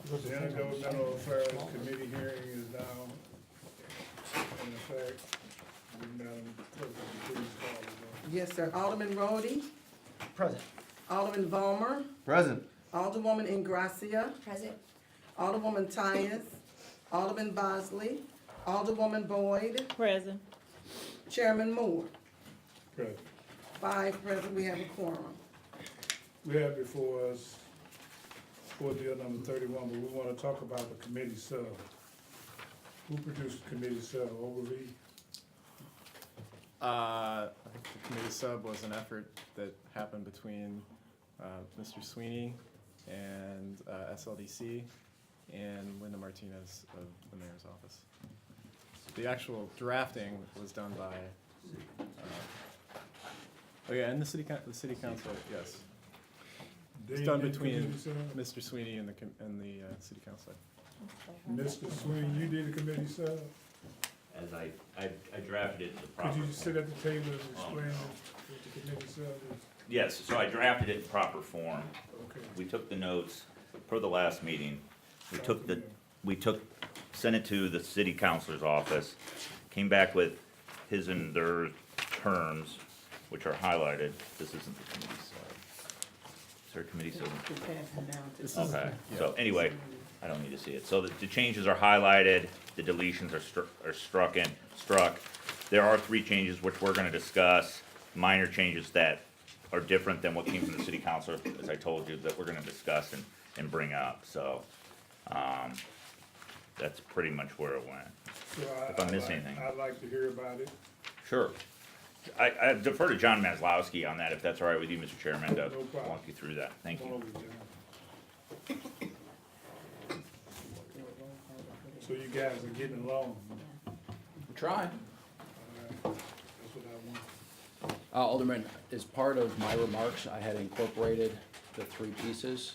The Intergovernmental Affairs Committee hearing is now in effect. Madam Clerk, would you please call the roll? Yes, sir. Alderman Rhodey, Present. Alderman Vollmer, Present. Alderwoman Ingracia, Present. Alderwoman Tyus, Alderman Bosley, Alderwoman Boyd, Present. Chairman Moore. Present. 5 present, we have a quorum. We have before us board bill number 31, but we want to talk about the committee sub. Who produced the committee sub? Ogilvie? I think the committee sub was an effort that happened between Mr. Sweeney and SLDC and Linda Martinez of the mayor's office. The actual drafting was done by, oh yeah, and the city council, yes. It's They done did the between committee sub? Mr. Sweeney and the city council. Mr. Sweeney, you did the committee sub? As I drafted it in the proper Could you form. sit at the table and explain what the committee sub is? Yes, so I drafted it in proper form. Okay. We took the notes for the last meeting. Sent it to the city councilor's office, came back with his and their terms, which are highlighted. This isn't the committee sub. Is there a committee sub? This is- Okay, yeah. so anyway, I don't need to see it. So the changes are highlighted, the deletions are struck. There are 3 changes which we're gonna discuss, minor changes that are different than what came from the city council, as I told you, that we're gonna discuss and bring up, so, that's pretty much where it went. So If I miss anything. I'd like to hear about it. Sure. I defer to John Maslowski on that, if that's all right with you, Mr. Chairman, to No problem. walk you through that. Thank Come you. over, John. So you guys are getting along. Try. All right. That's what I want. Alderman, as part of my remarks, I had incorporated the 3 pieces.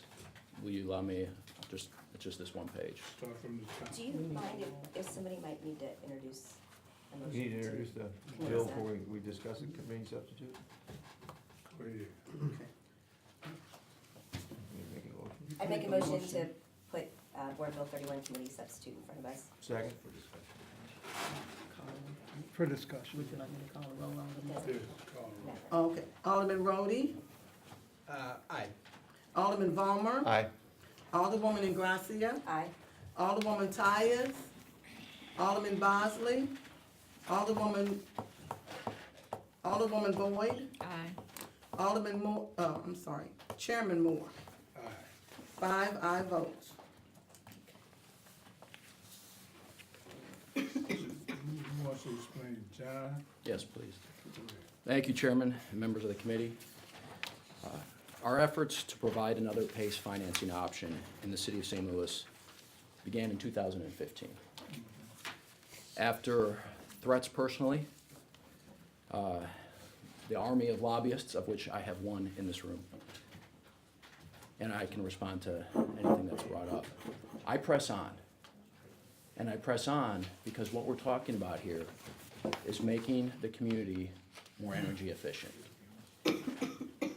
Will you allow me, it's just this one page. Start from the top. Do you mind if somebody might need to introduce a motion? We need to introduce the bill before we discuss the committee substitute. Go ahead. You make a motion. I make a motion to put Board Bill 31 committee substitute in front of us. Second. For discussion. Would you like me to call a roll on the motion? Yeah, call the roll. Okay. Alderman Rhodey, Aye. Alderman Vollmer, Aye. Alderwoman Ingracia, Aye. Alderwoman Tyus, Alderman Bosley, Alderwoman Boyd, Aye. Alderman Moore, Chairman Moore. Aye. 5 aye votes. Who wants to explain? John? Yes, please. Go ahead. Thank you, Chairman and members of the committee. Our efforts to provide another PACE financing option in the city of St. Louis began in 2015. After threats personally, the army of lobbyists, of which I have one in this room, and I can respond to anything that's brought up, I press on. And I press on because what we're talking about here is making the community more energy efficient.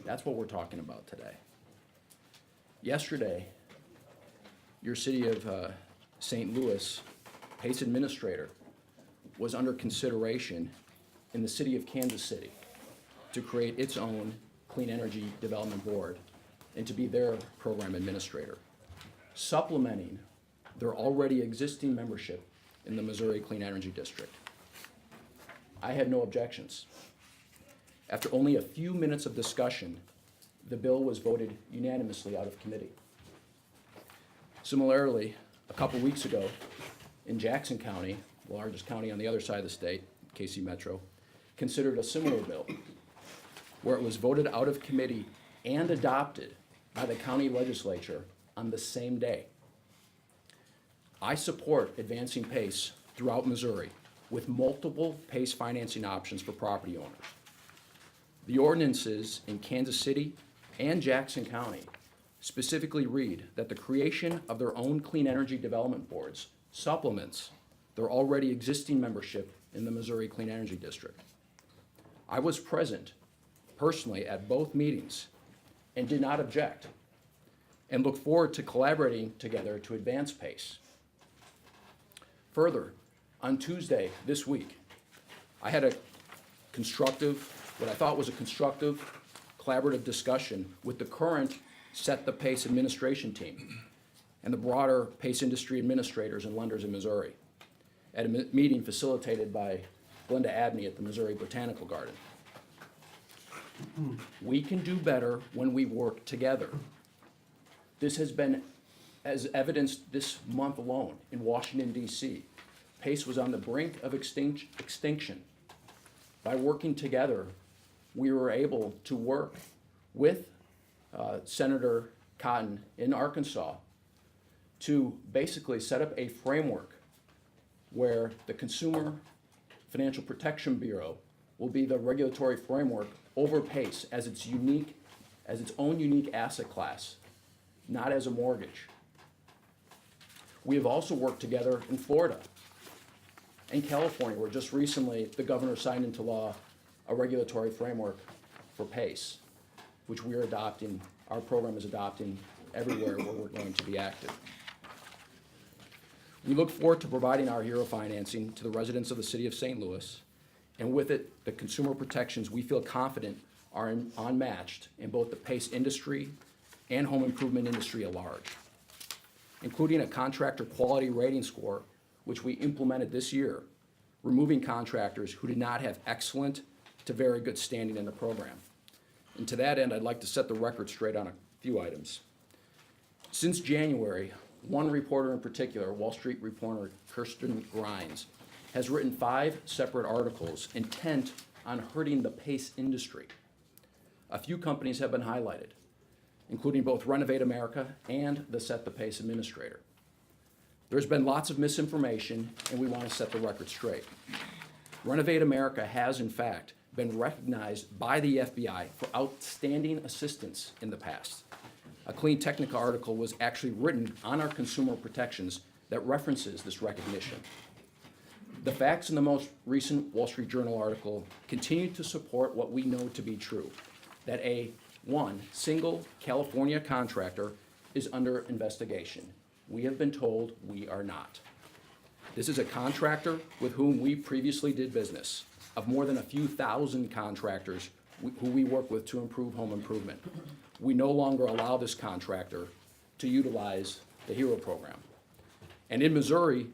That's what we're talking about today. Yesterday, your city of St. Louis PACE administrator was under consideration in the city of Kansas City to create its own Clean Energy Development Board and to be their program administrator, supplementing their already existing membership in the Missouri Clean Energy District. I had no objections. After only a few minutes of discussion, the bill was voted unanimously out of committee. Similarly, a couple weeks ago, in Jackson County, the largest county on the other side of the state, KC Metro, considered a similar bill, where it was voted out of committee and adopted by the county legislature on the same day. I support advancing PACE throughout Missouri with multiple PACE financing options for property owners. The ordinances in Kansas City and Jackson County specifically read that the creation of their own clean energy development boards supplements their already existing membership in the Missouri Clean Energy District. I was present personally at both meetings and did not object. and look forward to collaborating together to advance PACE. Further, on Tuesday this week, I had what I thought was a constructive, collaborative discussion with the current Set the PACE administration team and the broader PACE industry administrators and lenders in Missouri at a meeting facilitated by Glenda Abney at the Missouri Botanical Garden. We can do better when we work together. This has been, as evidenced this month alone in Washington, D.C. PACE was on the brink of extinction. By working together, we were able to work with Senator Cotton in Arkansas to basically set up a framework where the Consumer Financial Protection Bureau will be the regulatory framework over PACE as its own unique asset class, not as a mortgage. We have also worked together in Florida and California, where just recently the governor signed into law a regulatory framework for PACE, which we are adopting, our program is adopting everywhere where we're going to be active. We look forward to providing our HERO financing to the residents of the city of St. Louis, and with it, the consumer protections we feel confident are unmatched in both the PACE industry and home improvement industry at large, including a contractor quality rating score, which we implemented this year, removing contractors who did not have excellent to very good standing in the program. And to that end, I'd like to set the record straight on a few items. Since January, one reporter in particular, Wall Street reporter Kirsten Grimes, has written 5 separate articles intent on hurting the PACE industry. A few companies have been highlighted, including both Renovate America and the Set the PACE administrator. There's been lots of misinformation, and we want to set the record straight. Renovate America has, in fact, been recognized by the FBI for outstanding assistance in the past. A Clean Technica article was actually written on our consumer protections that references this recognition. The facts in the most recent Wall Street Journal article continue to support what we know to be true, that a single California contractor is under investigation. We have been told we are not. This is a contractor with whom we previously did business, of more than a few thousand contractors who we work with to improve home improvement. We no longer allow this contractor to utilize the HERO program. And in Missouri,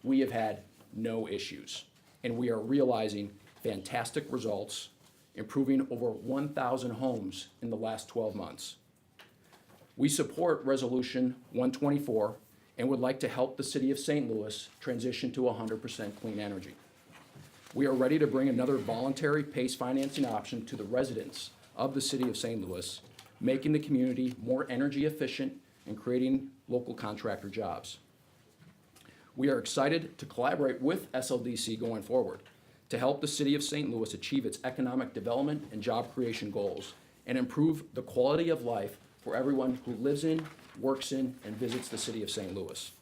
we have had no issues, and we are realizing fantastic results, improving over 1,000 homes in the last 12 months. We support Resolution 124 and would like to help the city of St. Louis transition to 100% clean energy. We are ready to bring another voluntary PACE financing option to the residents of the city of St. Louis, making the community more energy efficient and creating local contractor jobs. We are excited to collaborate with SLDC going forward to help the city of St. Louis achieve its economic development and job creation goals and improve the quality of life for everyone who lives in, works in, and visits the city of St. Louis.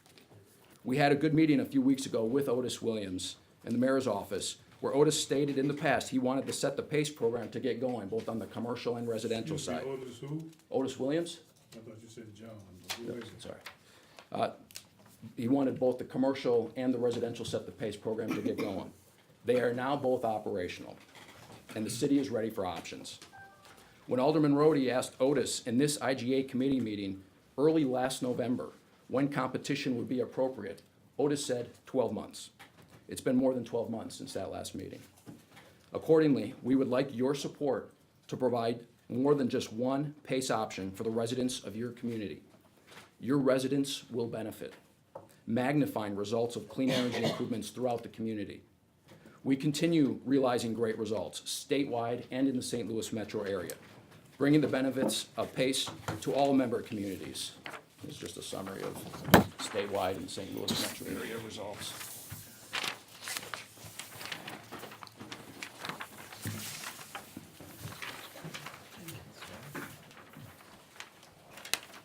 We had a good meeting a few weeks ago with Otis Williams in the mayor's office, where Otis stated in the past he wanted to set the PACE program to get going, both on the commercial and residential side. Otis who? Otis Williams? I thought you said John. But who is it? Sorry. He wanted both the commercial and the residential Set the PACE program to get going. They are now both operational, and the city is ready for options. When Alderman Rhodey asked Otis in this IGA committee meeting early last November when competition would be appropriate, Otis said 12 months. It's been more than 12 months since that last meeting. Accordingly, we would like your support to provide more than just one PACE option for the residents of your community. Your residents will benefit, magnifying results of clean energy improvements throughout the community. We continue realizing great results statewide and in the St. Louis metro area, bringing the benefits of PACE to all member communities. It's just a summary of statewide and St. Louis metro area results.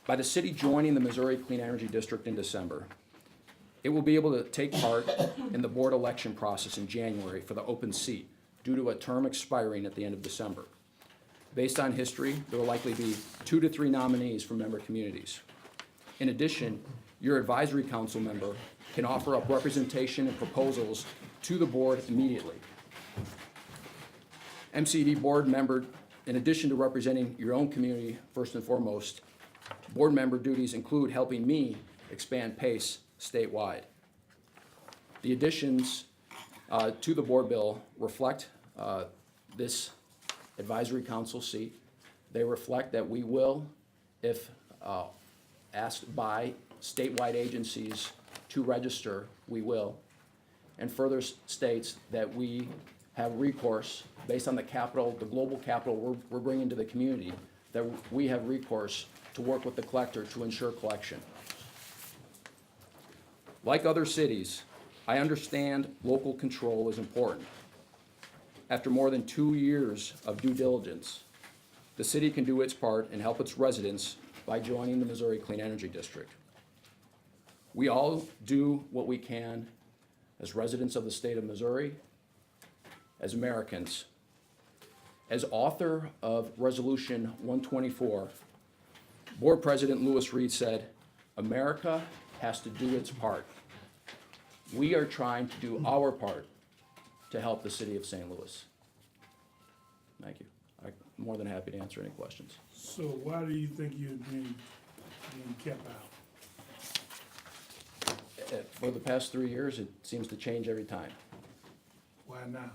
By the city joining the Missouri Clean Energy District in December, it will be able to take part in the board election process in January for the open seat due to a term expiring at the end of December. Based on history, there will likely be 2 to 3 nominees from member communities. In addition, your advisory council member can offer up representation and proposals to the board immediately. MCD board member, in addition to representing your own community first and foremost, board member duties include helping me expand PACE statewide. The additions to the board bill reflect this advisory council seat. They reflect that we will, if asked by statewide agencies to register, we will. And further states that we have recourse, based on the capital, the global capital we're bringing to the community, that we have recourse to work with the collector to ensure collection. Like other cities, I understand local control is important. After more than 2 years of due diligence, the city can do its part and help its residents by joining the Missouri Clean Energy District. We all do what we can as residents of the state of Missouri, as Americans. As author of Resolution 124, Board President Lewis Reed said, "America has to do its part." We are trying to do our part to help the city of St. Louis. Thank you. I'm more than happy to answer any questions. So why do you think you're being kept out? For the past 3 years, it seems to change every time. Why now?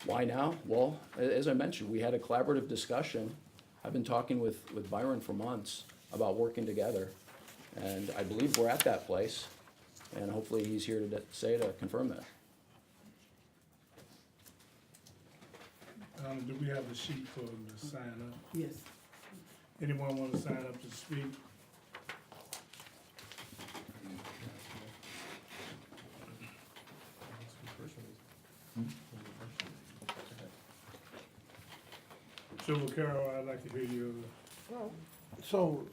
Why now? Well, as I mentioned, we had a collaborative discussion. I've been talking with Byron for months about working together, and I believe we're at that place, and hopefully he's here to confirm that. Do we have a sheet for them to sign up? Yes. Anyone want to sign up to speak? So, Carol, I'd like to hear you. Well, so,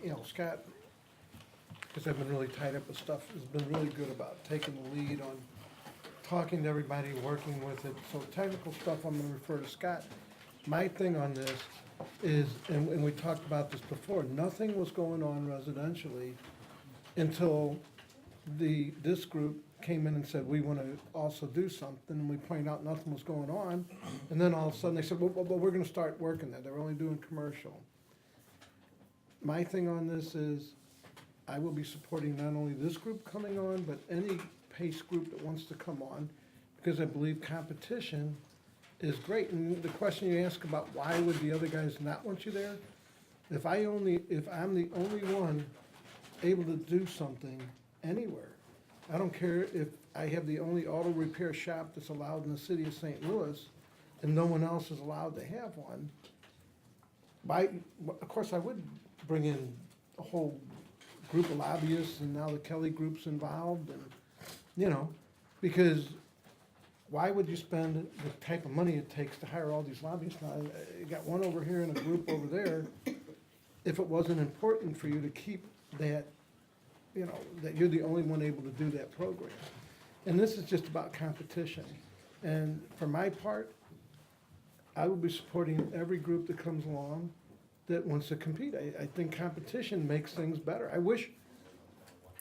you know, Scott, because I've been really tied up with stuff, has been really good about taking the lead on talking to everybody, working with it. So technical stuff, I'm gonna refer to Scott. My thing on this is, and we talked about this before, nothing was going on residentially until this group came in and said, we wanna also do something, and we pointed out nothing was going on. And then all of a sudden they said, well, we're gonna start working there. They're only doing commercial. My thing on this is, I will be supporting not only this group coming on, but any PACE group that wants to come on, because I believe competition is great. And the question you ask about why would the other guys not want you there? If I'm the only one able to do something anywhere, I don't care if I have the only auto repair shop that's allowed in the city of St. Louis, and no one else is allowed to have one. Of course, I would bring in a whole group of lobbyists, and now the Kelly Group's involved, and, you know, because why would you spend the type of money it takes to hire all these lobbyists? Now, you got one over here and a group over there, if it wasn't important for you to keep that, you know, that you're the only one able to do that program. And this is just about competition. And for my part, I will be supporting every group that comes along that wants to compete. I think competition makes things better. I wish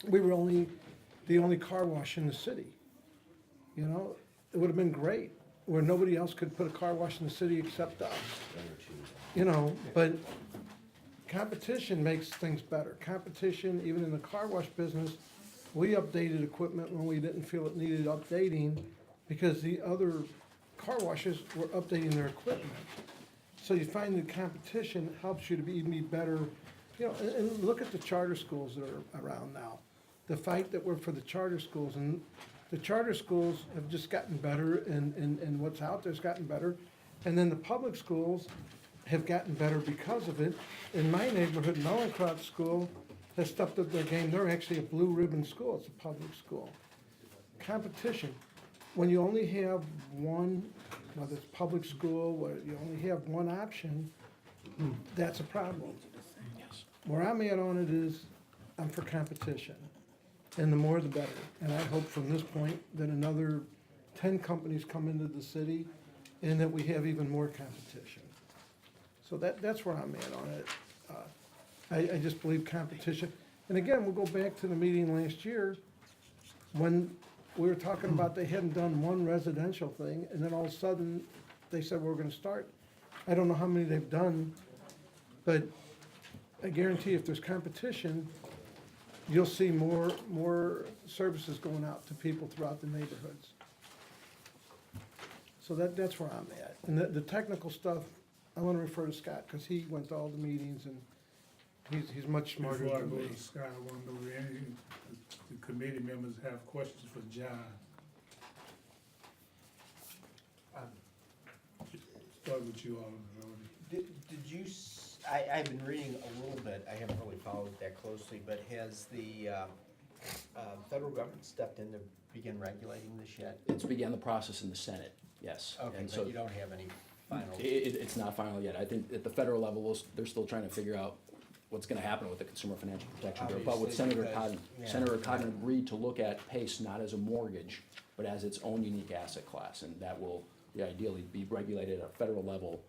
we were the only car wash in the city. You know, it would have been great, where nobody else could put a car wash in the city except us. You know, but competition makes things better. Competition, even in the car wash business, we updated equipment when we didn't feel it needed updating, because the other car washes were updating their equipment. So you find that competition helps you to even be better, you know, and look at the charter schools that are around now. The fight that we're for the charter schools, and the charter schools have just gotten better, and what's out there's gotten better. And then the public schools have gotten better because of it. In my neighborhood, Mellencroft School has stepped up their game. They're actually a blue ribbon school. It's a public school. Competition. When you only have one, whether it's public school, where you only have one option, that's a problem. Where I'm at on it is, I'm for competition. And the more the better. And I hope from this point that another 10 companies come into the city and that we have even more competition. So that's where I'm at on it. I just believe competition, and again, we'll go back to the meeting last year, when we were talking about they hadn't done one residential thing, and then all of a sudden, they said we're gonna start. I don't know how many they've done, but I guarantee if there's competition, you'll see more services going out to people throughout the neighborhoods. So that's where I'm at. And the technical stuff, I wanna refer to Scott, cause he went to all the meetings and he's much smarter Before I than go me. to Scott, I want to know if any of the committee members have questions for John. Start with you, Alderman. Did you, I've been reading a little bit, I haven't really followed it that closely, but has the federal government stepped in to begin regulating this yet? It's began the process in the Senate, yes. Okay, And but so you don't have any final? it's not final yet. I think at the federal level, they're still trying to figure out what's gonna happen with the Consumer Financial Protection Bureau. But with Obviously, Senator because- Cotton, yeah. Senator Cotton agreed to look at PACE not as a mortgage, but as its own unique asset class, and that will ideally be regulated at a federal level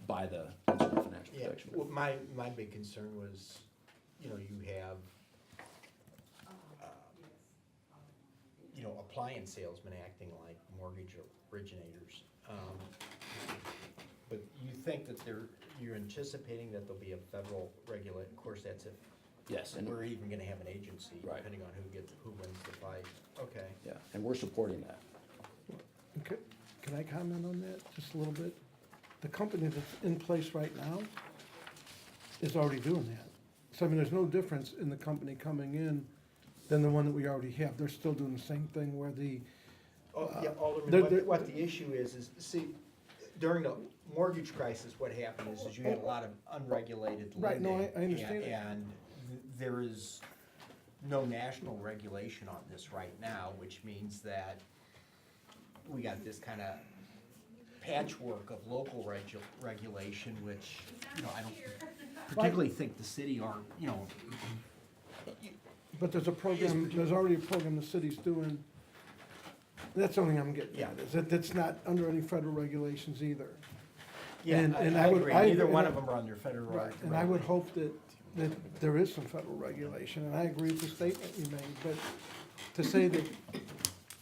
by the Consumer Financial Yeah, Protection well, Bureau. my big concern was, you know, you have, appliance salesmen acting like mortgage originators. But you think that you're anticipating that there'll be a federal of course, that's if Yes, and, we're even gonna have an agency, Right. depending on who wins the fight. Okay. yeah, and we're supporting that. Okay, can I comment on that just a little bit? The company that's in place right now is already doing that. So I mean, there's no difference in the company coming in than the one that we already have. They're still doing the same thing where the, Oh, yeah, they're- Alderman, what the issue is, see, during the mortgage crisis, what happened is you had a lot of unregulated Right, no, lending. I understand that. And there is no national regulation on this right now, which means that we got this kind of patchwork of local regulation, which, I don't particularly think the city are, but there's a program, there's already a program the city's doing. That's the only thing I'm getting at, is that it's not under any federal regulations either. yeah, And I I would- agree. I- Neither one and- of them are under federal Right, and I would hope that there is some federal regulation, and I agree with the statement you made, but to say that,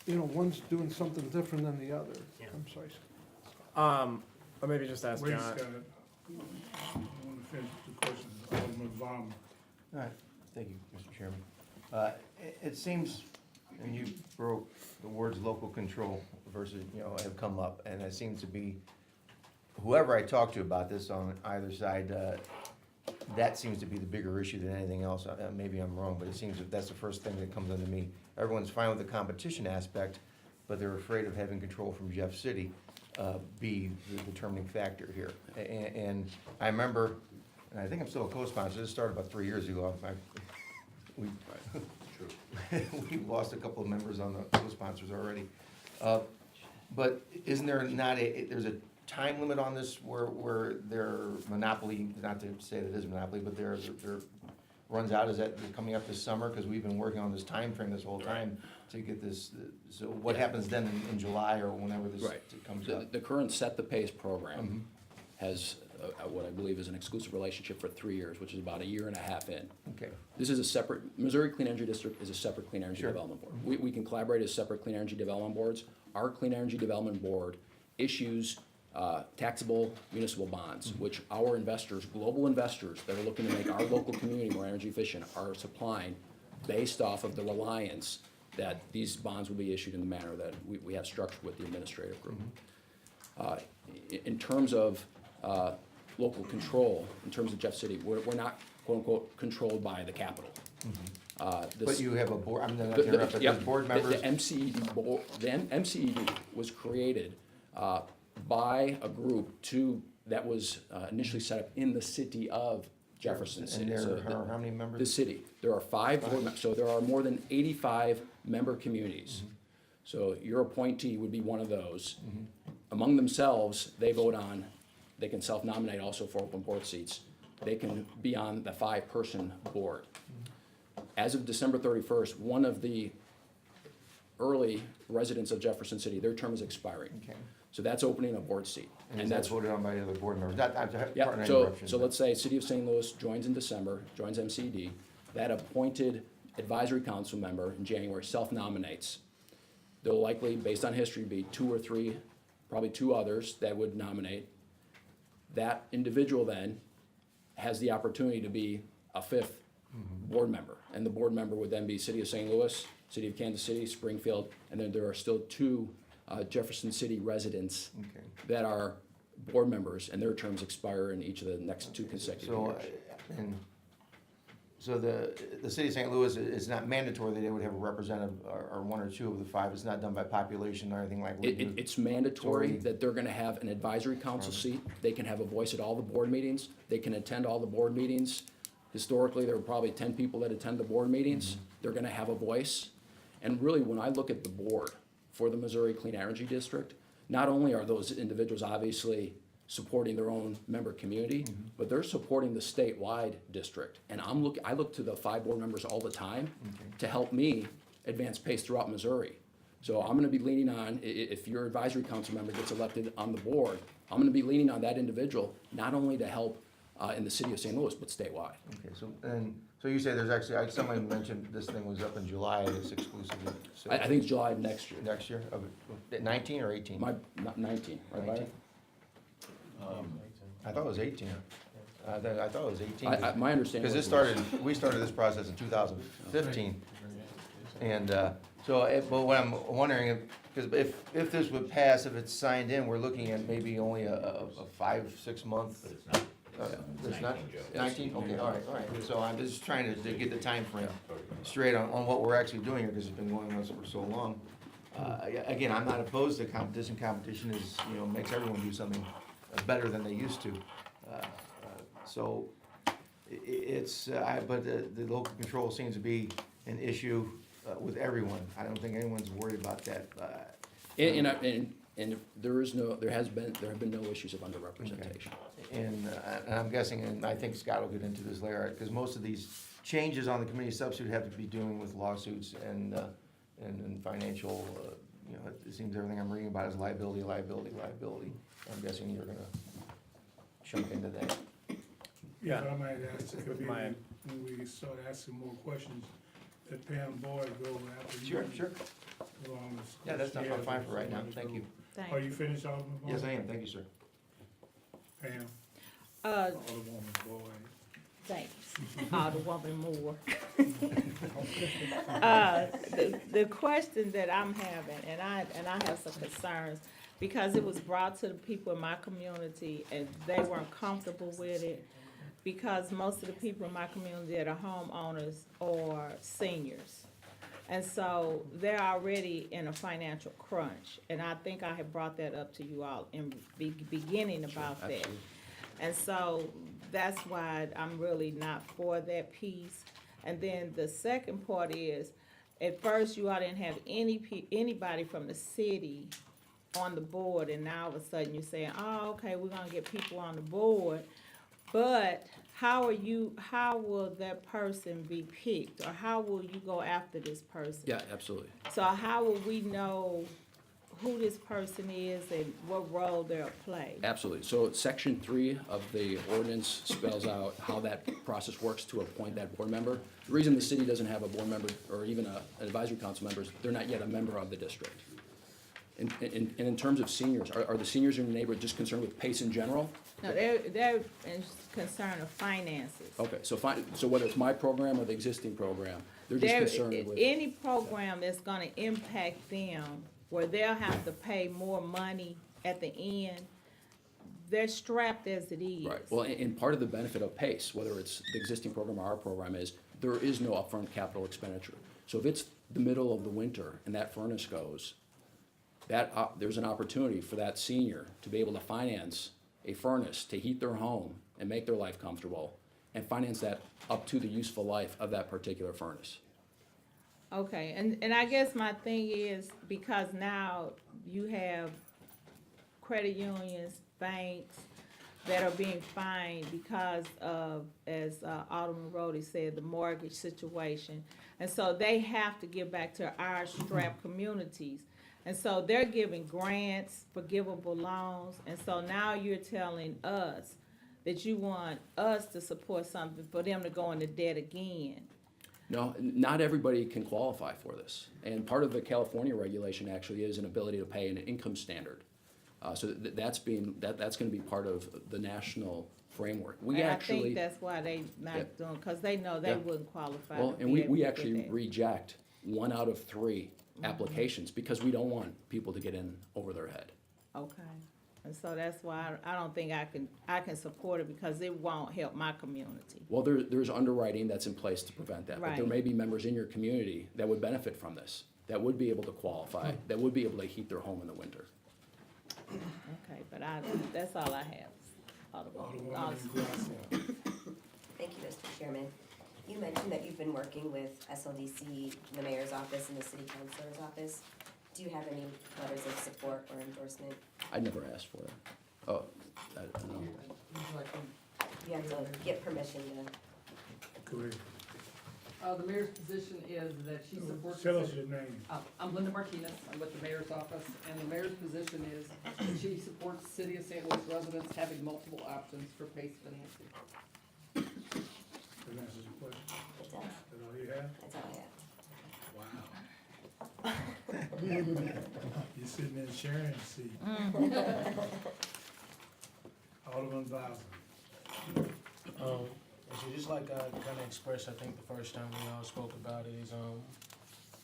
one's doing something different than the other, Yeah. I'm sorry. Or maybe just ask Wait, John. Scott, I want to finish the question, Alderman Vollmer. All right, thank you, Mr. Chairman. It seems, and you broke the words local control versus, have come up, and it seems to be, whoever I talk to about this on either side, that seems to be the bigger issue than anything else. Maybe I'm wrong, but it seems that that's the first thing that comes under me. Everyone's fine with the competition aspect, but they're afraid of having control from Jeff City be the determining factor here. And I remember, and I think I'm still a co-sponsor, this started about 3 years ago. We we lost a couple of members on the co-sponsors already. But isn't there not there's a time limit on this where their monopoly, not to say that it is a monopoly, but their runs out, is that coming up this summer? Because we've been working on this time frame this whole time to get this, so what happens then in July or whenever this Right. comes up? The current Set the Pace program has what I believe is an exclusive relationship for 3 years, which is about a year and a half in. Okay, This is a separate, Missouri Clean Energy District is a separate clean energy Sure. development board. We can collaborate as separate clean energy development boards. Our Clean Energy Development Board issues taxable municipal bonds, which our investors, global investors that are looking to make our local community more energy efficient, are supplying based off of the reliance that these bonds will be issued in the manner that we have structured with the administrative group. In terms of local control, in terms of Jeff City, we're not quote-unquote controlled by the capital. but you have a board, I'm not to interrupt, but there's board members? The MCED board, the MCED was created by a group that was initially set up in the city of Jefferson City. And So there are how many members? The city, there are 5 board members, so there are more than 85 member communities. So your appointee would be one of those. Among themselves, they vote on, they can self-nominate also for open board seats. They can be on the 5-person board. As of December 31st, one of the early residents of Jefferson City, their term is expiring. Okay. So that's opening a board seat. And that's voted on by the other board members. Yeah, Pardon the so, interruption, so but- let's say City of St. Louis joins in December, joins MCD, that appointed advisory council member in January self-nominates. There'll likely, based on history, be 2 or 3, probably 2 others that would nominate. That individual then has the opportunity to be a 5th board member. And the board member would then be City of St. Louis, City of Kansas City, Springfield, and then there are still 2 Jefferson City residents Okay. that are board members, and their terms expire in each of the next 2 consecutive So, years. and, so the city of St. Louis, it's not mandatory that they would have a representative or 1 or 2 of the 5. It's not done by population or anything like we do. It's mandatory Sorry. that they're gonna have an advisory council seat. They can have a voice at all the board meetings. They can attend all the board meetings. Historically, there were probably 10 people that attend the board meetings. They're gonna have a voice. And really, when I look at the board for the Missouri Clean Energy District, not only are those individuals obviously supporting their own member community, but they're supporting the statewide district. And I look to the 5 board members all the time to help me advance pace throughout Missouri. So I'm gonna be leaning on, if your advisory council member gets elected on the board, I'm gonna be leaning on that individual, not only to help in the city of St. Louis, but statewide. Okay, so you say there's actually, somebody mentioned this thing was up in July, it's exclusively. So I think it's July of next year. Next year, 19 or 18? Not 19, right, 19? Byron? I thought it was 18. I thought it was 18. My understanding Because was. we started this process in 2015. And but what I'm wondering, because if this would pass, if it's signed in, we're looking at maybe only a 5-6 month. But it's not. It's not 19, Joe. 19? Okay, all right. So I'm just trying to get the time frame straight on what we're actually doing here, because it's been going on for so long. Again, I'm not opposed to competition. Competition is, makes everyone do something better than they used to. So but the local control seems to be an issue with everyone. I don't think anyone's worried about that. And there have been no issues of underrepresentation. And I'm guessing, and I think Scott will get into this later, because most of these changes on the committee substitute have to be doing with lawsuits and financial, it seems everything I'm reading about is liability. I'm guessing you're gonna jump into that. Yeah, but I might ask the committee, My- when we start asking more questions, that Pam Boyd go after you. Sure. Along with- Yeah, that's not she has fine for right now. somebody Thank go. you. Are you finished, Alderman Boyd? Yes, I am. Thank you, sir. Pam, Uh, Alderwoman Boyd. thanks, Alderwoman Moore. The question that I'm having, and I have some concerns, because it was brought to the people in my community and they weren't comfortable with it, because most of the people in my community that are homeowners are seniors. And so they're already in a financial crunch, and I think I had brought that up to you all in beginning about that. Absolutely. And so that's why I'm really not for that piece. And then the second part is, at first you all didn't have anybody from the city on the board, and now all of a sudden you're saying, oh, okay, we're gonna get people on the board. But how will that person be picked, or how will you go after this person? Yeah, absolutely. So how will we know who this person is and what role they'll play? Absolutely. So section 3 of the ordinance spells out how that process works to appoint that board member. The reason the city doesn't have a board member or even an advisory council member is they're not yet a member of the district. And in terms of seniors, are the seniors in your neighborhood just concerned with PACE in general? No, they're concerned of finances. Okay, so whether it's my program or the existing program, they're just concerned with. Any program that's gonna impact them, where they'll have to pay more money at the end, they're strapped as it is. Right, well, and part of the benefit of PACE, whether it's the existing program or our program, is there is no upfront capital expenditure. So if it's the middle of the winter and that furnace goes, there's an opportunity for that senior to be able to finance a furnace to heat their home and make their life comfortable, and finance that up to the useful life of that particular furnace. Okay, and I guess my thing is, because now you have credit unions, banks that are being fined because of, as Alderman Rhodey said, the mortgage situation. And so they have to give back to our strapped communities. And so they're giving grants, forgivable loans, and so now you're telling us that you want us to support something for them to go into debt again. No, not everybody can qualify for this. And part of the California regulation actually is an ability to pay an income standard. So that's gonna be part of the national framework. We And actually. I think that's why they Yeah. not doing, because they know they Yeah. wouldn't qualify. Well, to and be able we to get actually that. reject 1 out of 3 applications because we don't want people to get in over their head. Okay, and so that's why I don't think I can support it because it won't help my community. Well, there's underwriting that's in place to prevent that, but there Right. may be members in your community that would benefit from this, that would be able to qualify, that would be able to heat their home in the winter. Okay, but that's all I have. Alderwoman Awesome. Gracia. Thank you, Mr. Chairman. You mentioned that you've been working with SLDC, the mayor's office, and the city councilor's office. Do you have any letters of support or endorsement? I never asked for that. Oh, I don't know. You have to get permission to. Go ahead. The mayor's position is that she supports. Tell us your name. I'm Linda Martinez, I'm with the mayor's office, and the mayor's position is that she supports the city of St. Louis residents having multiple options for PACE financing. That answers your question. It does. That all you have? That's all I have. Wow. You're sitting in Sharon's seat. Alderman Bowser. So just like I kind of expressed, I think the first time we all spoke about it is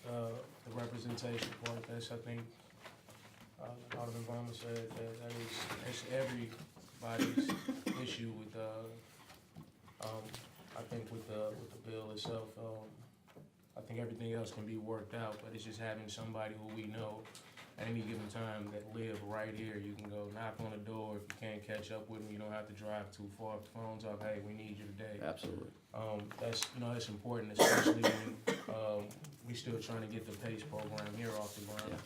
the representation part. That's, I think, Alderman Vollmer said that's everybody's issue with I think with the bill itself. I think everything else can be worked out, but it's just having somebody who we know at any given time that live right here. You can go knock on the door. If you can't catch up with them, you don't have to drive too far. If the phone's up, hey, we need you today. Absolutely. That's important, especially when we still trying to get the PACE program here off the ground.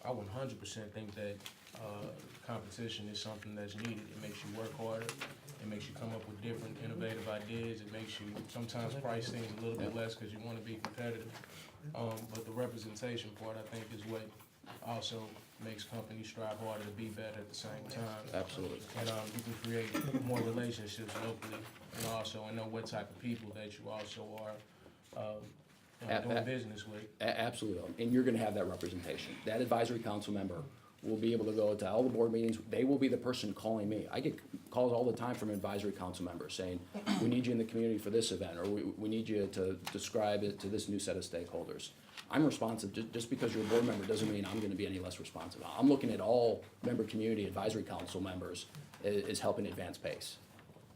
I 100% think that competition is something that's needed. It makes you work harder. It makes you come up with different innovative ideas. It makes you sometimes price things a little bit less because you want to be competitive. But the representation part, I think, is what also makes companies strive harder to be better at the same time. Absolutely. And you can create more relationships locally, and know what type of people that you also are doing business with. Absolutely, and you're gonna have that representation. That advisory council member will be able to go to all the board meetings. They will be the person calling me. I get calls all the time from advisory council members saying, we need you in the community for this event, or we need you to describe it to this new set of stakeholders. I'm responsive. Just because you're a board member doesn't mean I'm gonna be any less responsive. I'm looking at all member community advisory council members as helping advance PACE.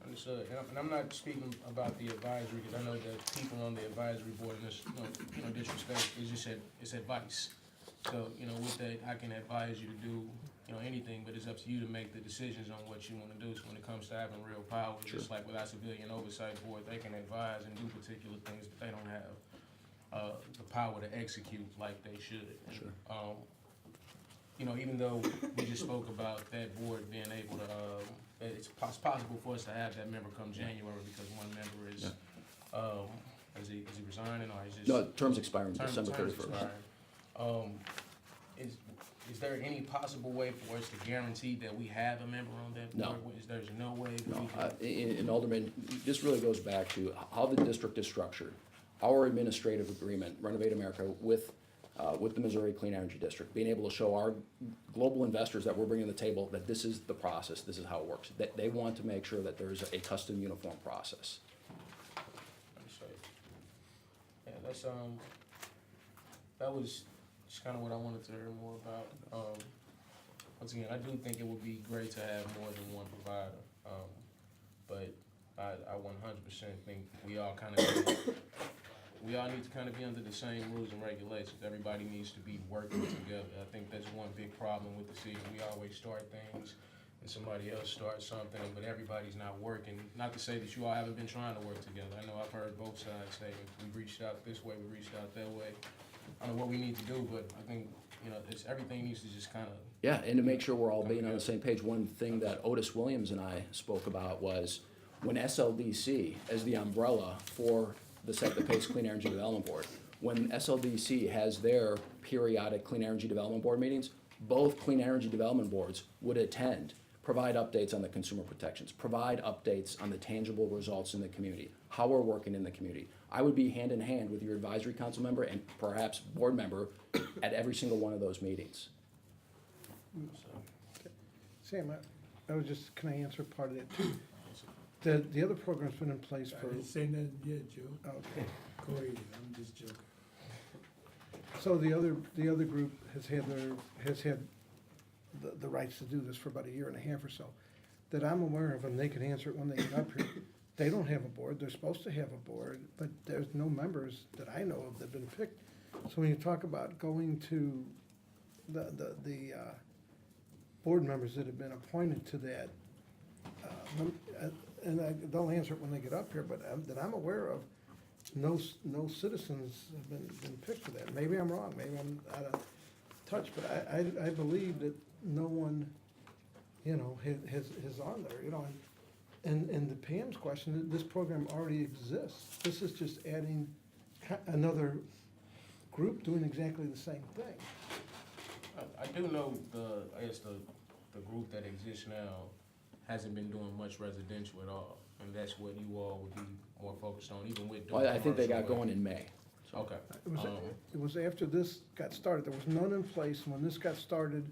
Understood. And I'm not speaking about the advisory, because I know that people on the advisory board in this, disrespect, it's advice. So, with that, I can advise you to do, anything, but it's up to you to make the decisions on what you want to do. So when it comes to having real power, just like with our civilian oversight board, they can advise and do particular things, but they don't have the power to execute like they should. Sure. Even though we just spoke about that board being able to, it's possible for us to have that member come January because one member is, is he resigning or is just? No, terms expiring December terms 31st. expiring. Is there any possible way for us to guarantee that we have a member on that No. board? There's no way that we No, can? in Alderman, this really goes back to how the district is structured. Our administrative agreement, Renovate America, with the Missouri Clean Energy District, being able to show our global investors that we're bringing to the table that this is the process, this is how it works. That they want to make sure that there's a custom uniform process. Understood. Yeah, that's, that was just kind of what I wanted to hear more about. Once again, I do think it would be great to have more than one provider. But I 100% think we all need to kind of be under the same rules and regulations. Everybody needs to be working together. I think that's one big problem with the city. We always start things and somebody else starts something, but everybody's not working. Not to say that you all haven't been trying to work together. I know I've heard both sides say we reached out this way, we reached out that way. I don't know what we need to do, but I think, everything needs to just kind of. Yeah, and to make sure we're all being on the same page, one thing that Otis Williams and I spoke about was when SLDC, as the umbrella for the Set the Pace Clean Energy Development Board. When SLDC has their periodic Clean Energy Development Board meetings, both Clean Energy Development Boards would attend, provide updates on the consumer protections, provide updates on the tangible results in the community, how we're working in the community. I would be hand in hand with your advisory council member and perhaps board member at every single one of those meetings. Sam, I was just, can I answer part of that too? The other program's been in place I for, didn't say nothing yet, Joe. okay. Go ahead, I'm just joking. So the other group has had the rights to do this for about a year and a half or so, that I'm aware of, and they can answer it when they get up here. They don't have a board, they're supposed to have a board, but there's no members that I know of that have been picked. So when you talk about going to the board members that have been appointed to that, and they'll answer it when they get up here, but that I'm aware of, no citizens have been picked for that. Maybe I'm wrong, maybe I'm out of touch, but I believe that no one, has on there, and the Pam's question, this program already exists. This is just adding another group doing exactly the same thing. I do know I guess the group that exists now hasn't been doing much residential at all, and that's what you all would be more focused on, even with doing Well, I think they got commercial going in May. work. Okay. It was after this got started, there was none in place, and when this got started,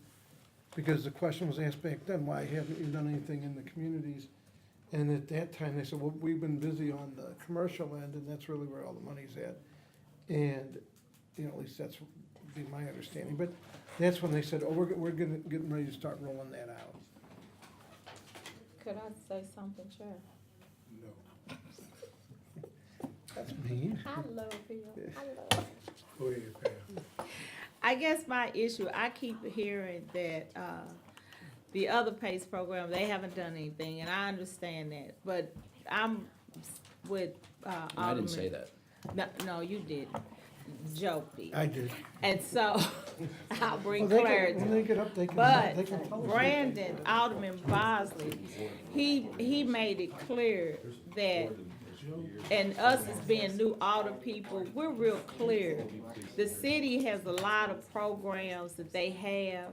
because the question was asked back then, why haven't you done anything in the communities? And at that time, they said, well, we've been busy on the commercial end, and that's really where all the money's at. And, at least that's would be my understanding, but that's when they said, oh, we're getting ready to start rolling that out. Could I say something, Chair? No. That's mean. I love him, I love him. Go ahead, Pam. I guess my issue, I keep hearing that, the other PACE program, they haven't done anything, and I understand that, but I'm with, And I didn't say that. No, you didn't. Joe did. I did. And so, I'll bring Well, clarity. when they get up, they can But tell us. Brandon, Alderman Bosley, he made it clear that, and us as being new alder people, we're real clear. The city has a lot of programs that they have,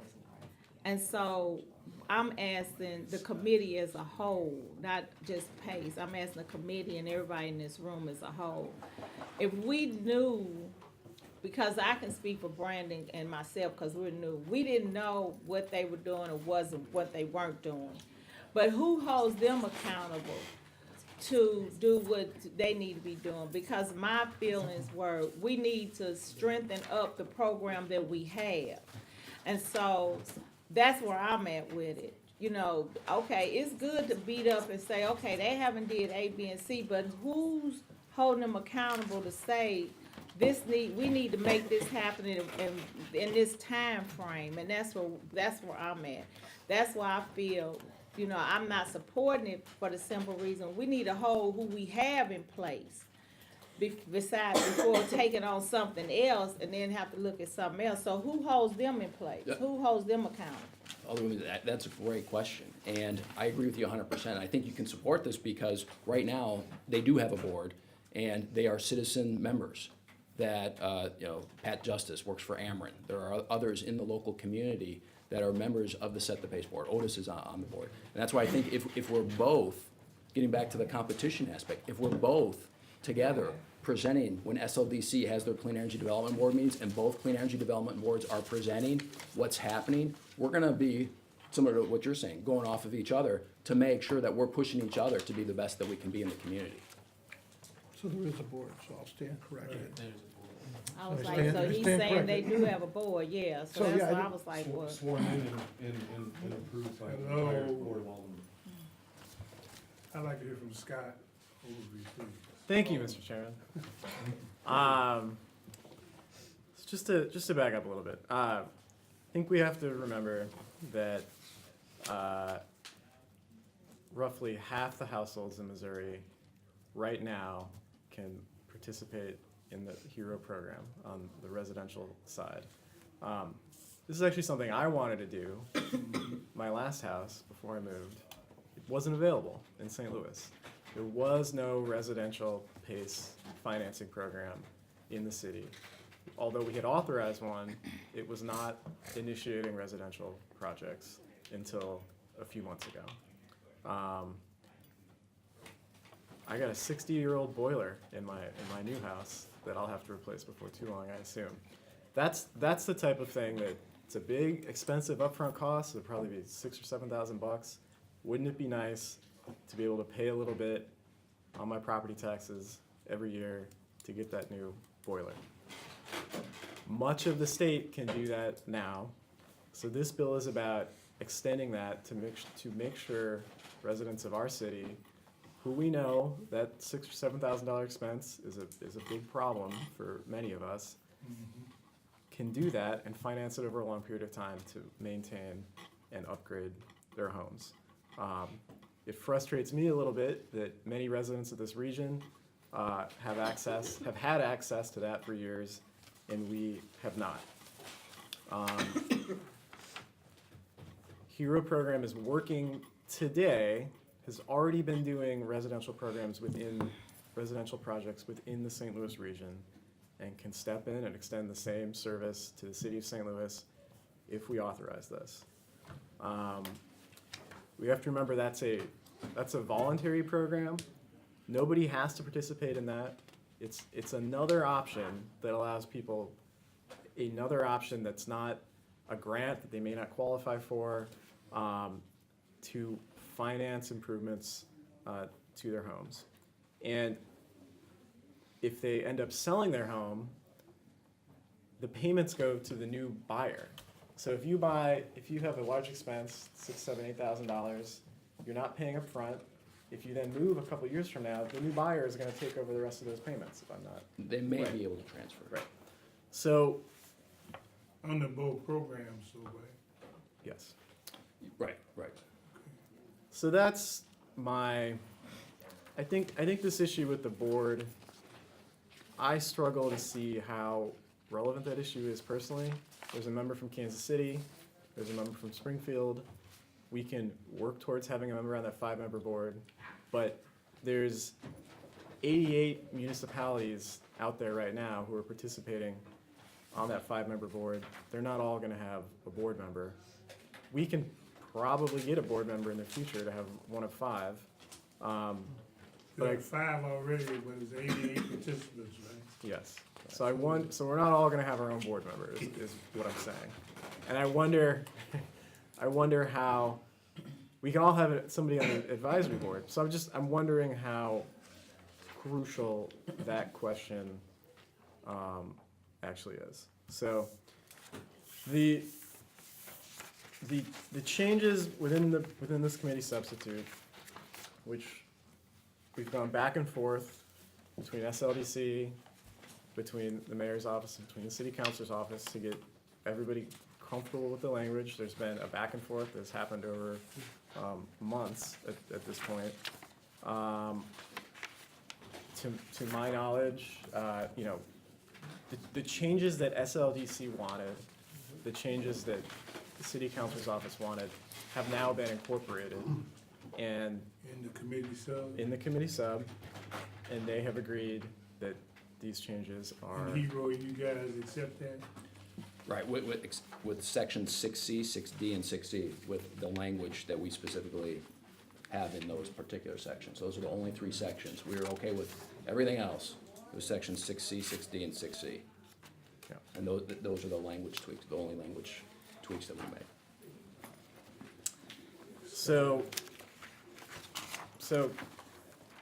and so I'm asking the committee as a whole, not just PACE, I'm asking the committee and everybody in this room as a whole. If we knew, because I can speak for Brandon and myself, because we're new, we didn't know what they were doing or wasn't, what they weren't doing. But who holds them accountable to do what they need to be doing? Because my feelings were, we need to strengthen up the program that we have. And so, that's where I'm at with it. Okay, it's good to beat up and say, okay, they haven't did A, B, and C, but who's holding them accountable to say, we need to make this happen in this time frame, and that's where I'm at. That's why I feel, I'm not supporting it for the simple reason, we need to hold who we have in place. Before taking on something else and then have to look at something else. So who holds them in place? Yeah. Who holds them accountable? Alderwoman, that's a great question, and I agree with you 100%. I think you can support this because right now, they do have a board, and they are citizen members that, Pat Justice works for Ameren. There are others in the local community that are members of the Set the Pace Board. Otis is on the board. And that's why I think if we're both, getting back to the competition aspect, if we're both together presenting when SLDC has their Clean Energy Development Board meetings and both Clean Energy Development Boards are presenting what's happening, we're gonna be, similar to what you're saying, going off of each other to make sure that we're pushing each other to be the best that we can be in the community. So there is a board, so I'll stand corrected. I was So like, stand- so he's stand saying they corrected. do have a board, yeah, so So, that's yeah, why I I was like, well, Sworn and approved by the Hello. entire Board of Aldermen. I'd like to hear from Scott Oglesby, please. Thank you, Mr. Chairman. Just to back up a little bit, I think we have to remember that roughly half the households in Missouri right now can participate in the HERO program on the residential side. This is actually something I wanted to do. My last house, before I moved, it wasn't available in St. Louis. There was no residential PACE financing program in the city. Although we had authorized one, it was not initiating residential projects until a few months ago. I got a 60-year-old boiler in my new house that I'll have to replace before too long, I assume. That's the type of thing that it's a big, expensive upfront cost. It'd probably be $6,000 or $7,000. Wouldn't it be nice to be able to pay a little bit on my property taxes every year to get that new boiler? Much of the state can do that now, so this bill is about extending that to make sure residents of our city, who we know that $6,000 or $7,000 expense is a big problem for many of us, can do that and finance it over a long period of time to maintain and upgrade their homes. It frustrates me a little bit that many residents of this region have had access to that for years, and we have not. HERO program is working today, has already been doing residential projects within the St. Louis region, and can step in and extend the same service to the city of St. Louis if we authorize this. We have to remember that's a voluntary program. Nobody has to participate in that. It's another option that allows people, another option that's not a grant that they may not qualify for, to finance improvements to their homes. And if they end up selling their home, the payments go to the new buyer. So if you have a large expense, $6,000, $7,000, $8,000, you're not paying up front. If you then move a couple years from now, the new buyer is going to take over the rest of those payments, if I'm not. They may Right. be able to transfer. Right. So, Under both programs, so, right? yes. Right. So that's my, I think this issue with the board, I struggle to see how relevant that issue is personally. There's a member from Kansas City, there's a member from Springfield. We can work towards having a member on that 5-member board, but there's 88 municipalities out there right now who are participating on that 5-member board. They're not all gonna have a board member. We can probably get a board member in the future to have one of 5. There are 5 already, but it's 88 participants, right? Yes. So we're not all gonna have our own board member, is what I'm saying. And I wonder how, we can all have somebody on the advisory board. So I'm wondering how crucial that question actually is. So the changes within this committee substitute, which we've gone back and forth between SLDC, between the mayor's office, and between the city councilor's office to get everybody comfortable with the language. There's been a back and forth that's happened over months at this point. To my knowledge, the changes that SLDC wanted, the changes that the city councilor's office wanted, have now been incorporated and In the committee sub? in the committee sub, and they have agreed that these changes are. And HERO, you guys accept that? Right, with section 6C, 6D, and 6E, with the language that we specifically have in those particular sections. Those are the only 3 sections. We're okay with everything else. It was section 6C, 6D, and 6E. Yeah. And those are the language tweaks, the only language tweaks that we made. So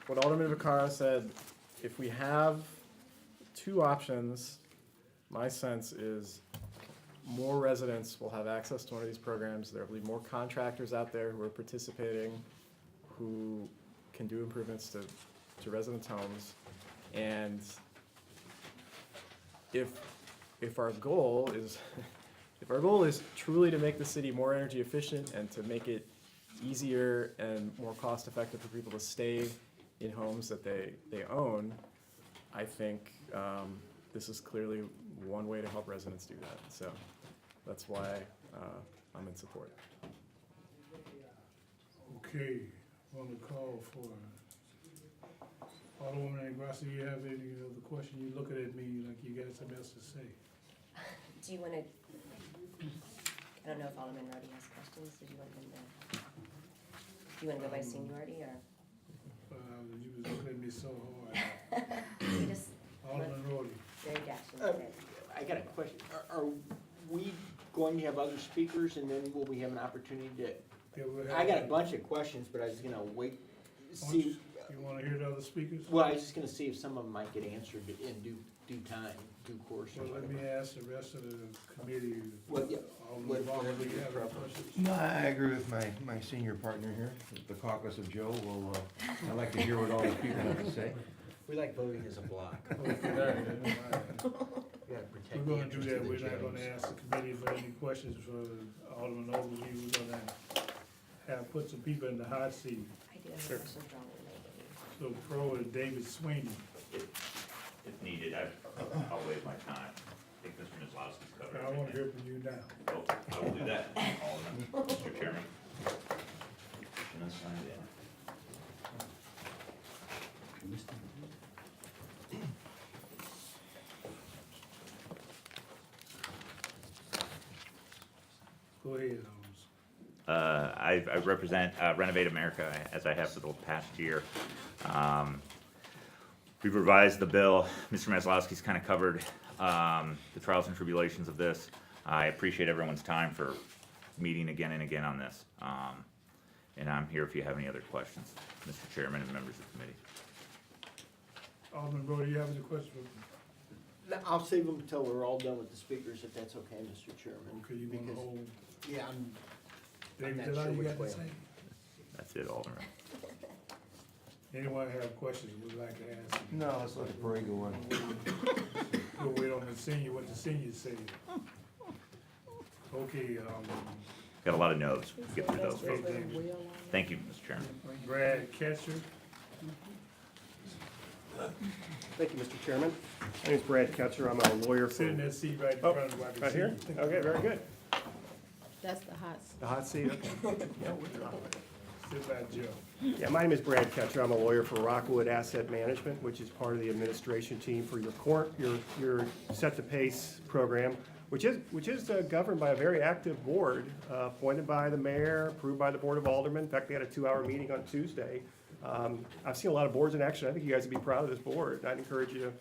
what Alderman Vaccaro said, if we have 2 options, my sense is more residents will have access to one of these programs. There will be more contractors out there who are participating, who can do improvements to residents' homes. And if our goal is truly to make the city more energy efficient and to make it easier and more cost effective for people to stay in homes that they own, I think this is clearly one way to help residents do that. So that's why I'm in support. Okay, on the call for Alderwoman Gracia, you have any other question? You looking at me like you got something else to say. Do you wanna, I don't know if Alderman Rhodey has questions, did you want him to? Do you wanna go by seniority, or? You was looking at me so hard. We just, Alderman Rhodey. very dashing. I got a question. Are we going to have other speakers and then will we have an opportunity to? Yeah, we'll have- I got a bunch of questions, but I was gonna wait, see, You wanna hear the other speakers? well, I was just gonna see if some of them might get answered in due time, due course or Well, let me whatever. ask the rest of the committee. Well, yeah, Alderman Vaughn, whatever do you your have any preference. questions? No, I agree with my senior partner here, the caucus of Joe. Well, I'd like to hear what all the people have to say. We like voting as a block. Okay, We gotta We're protect the gonna do interest that, of the we're not gonna Joes. ask the committee for any questions for Alderman Ogilvie, we're gonna put some people in the hot seat. I do have a question for Alderman Rhodey. So pro is David Sweeney. If needed, I'll waive my time. I think Mr. Mislowski's covered I wanna everything. hear from you now. Oh, I will do that, Alderman, Mr. Chairman. And that's signed in. Go ahead, Holmes. I represent Renovate America, as I have for the past year. We've revised the bill. Mr. Maslowski's kind of covered the trials and tribulations of this. I appreciate everyone's time for meeting again and again on this. And I'm here if you have any other questions, Mr. Chairman and members of the committee. Alderman Brody, you have any questions? I'll save them until we're all done with the speakers, if that's okay, Mr. Chairman. Okay, you wanna Because- hold, Yeah, David, not is that all sure you which got to way say? That's it, Alderman. Anyone have questions we'd like to ask? No, let's let the parade go on. We'll wait on the senior, what the seniors say. Okay, Got a lot of no's. Get through those, folks. okay, Thank you, Mr. Chairman. Brad Ketcher, Thank you, Mr. Chairman. My name is Brad Ketzer. I'm a lawyer sit in for, that seat right in Oh, front of you. I can right see here? you. Okay, very good. That's the hot. The hot seat, okay. Sit by Joe. Yeah, my name is Brad Ketzer. I'm a lawyer for Rockwood Asset Management, which is part of the administration team for your Set the Pace program, which is governed by a very active board, appointed by the mayor, approved by the Board of Aldermen. In fact, we had a 2-hour meeting on Tuesday. I've seen a lot of boards in action. I think you guys would be proud of this board. I'd encourage you to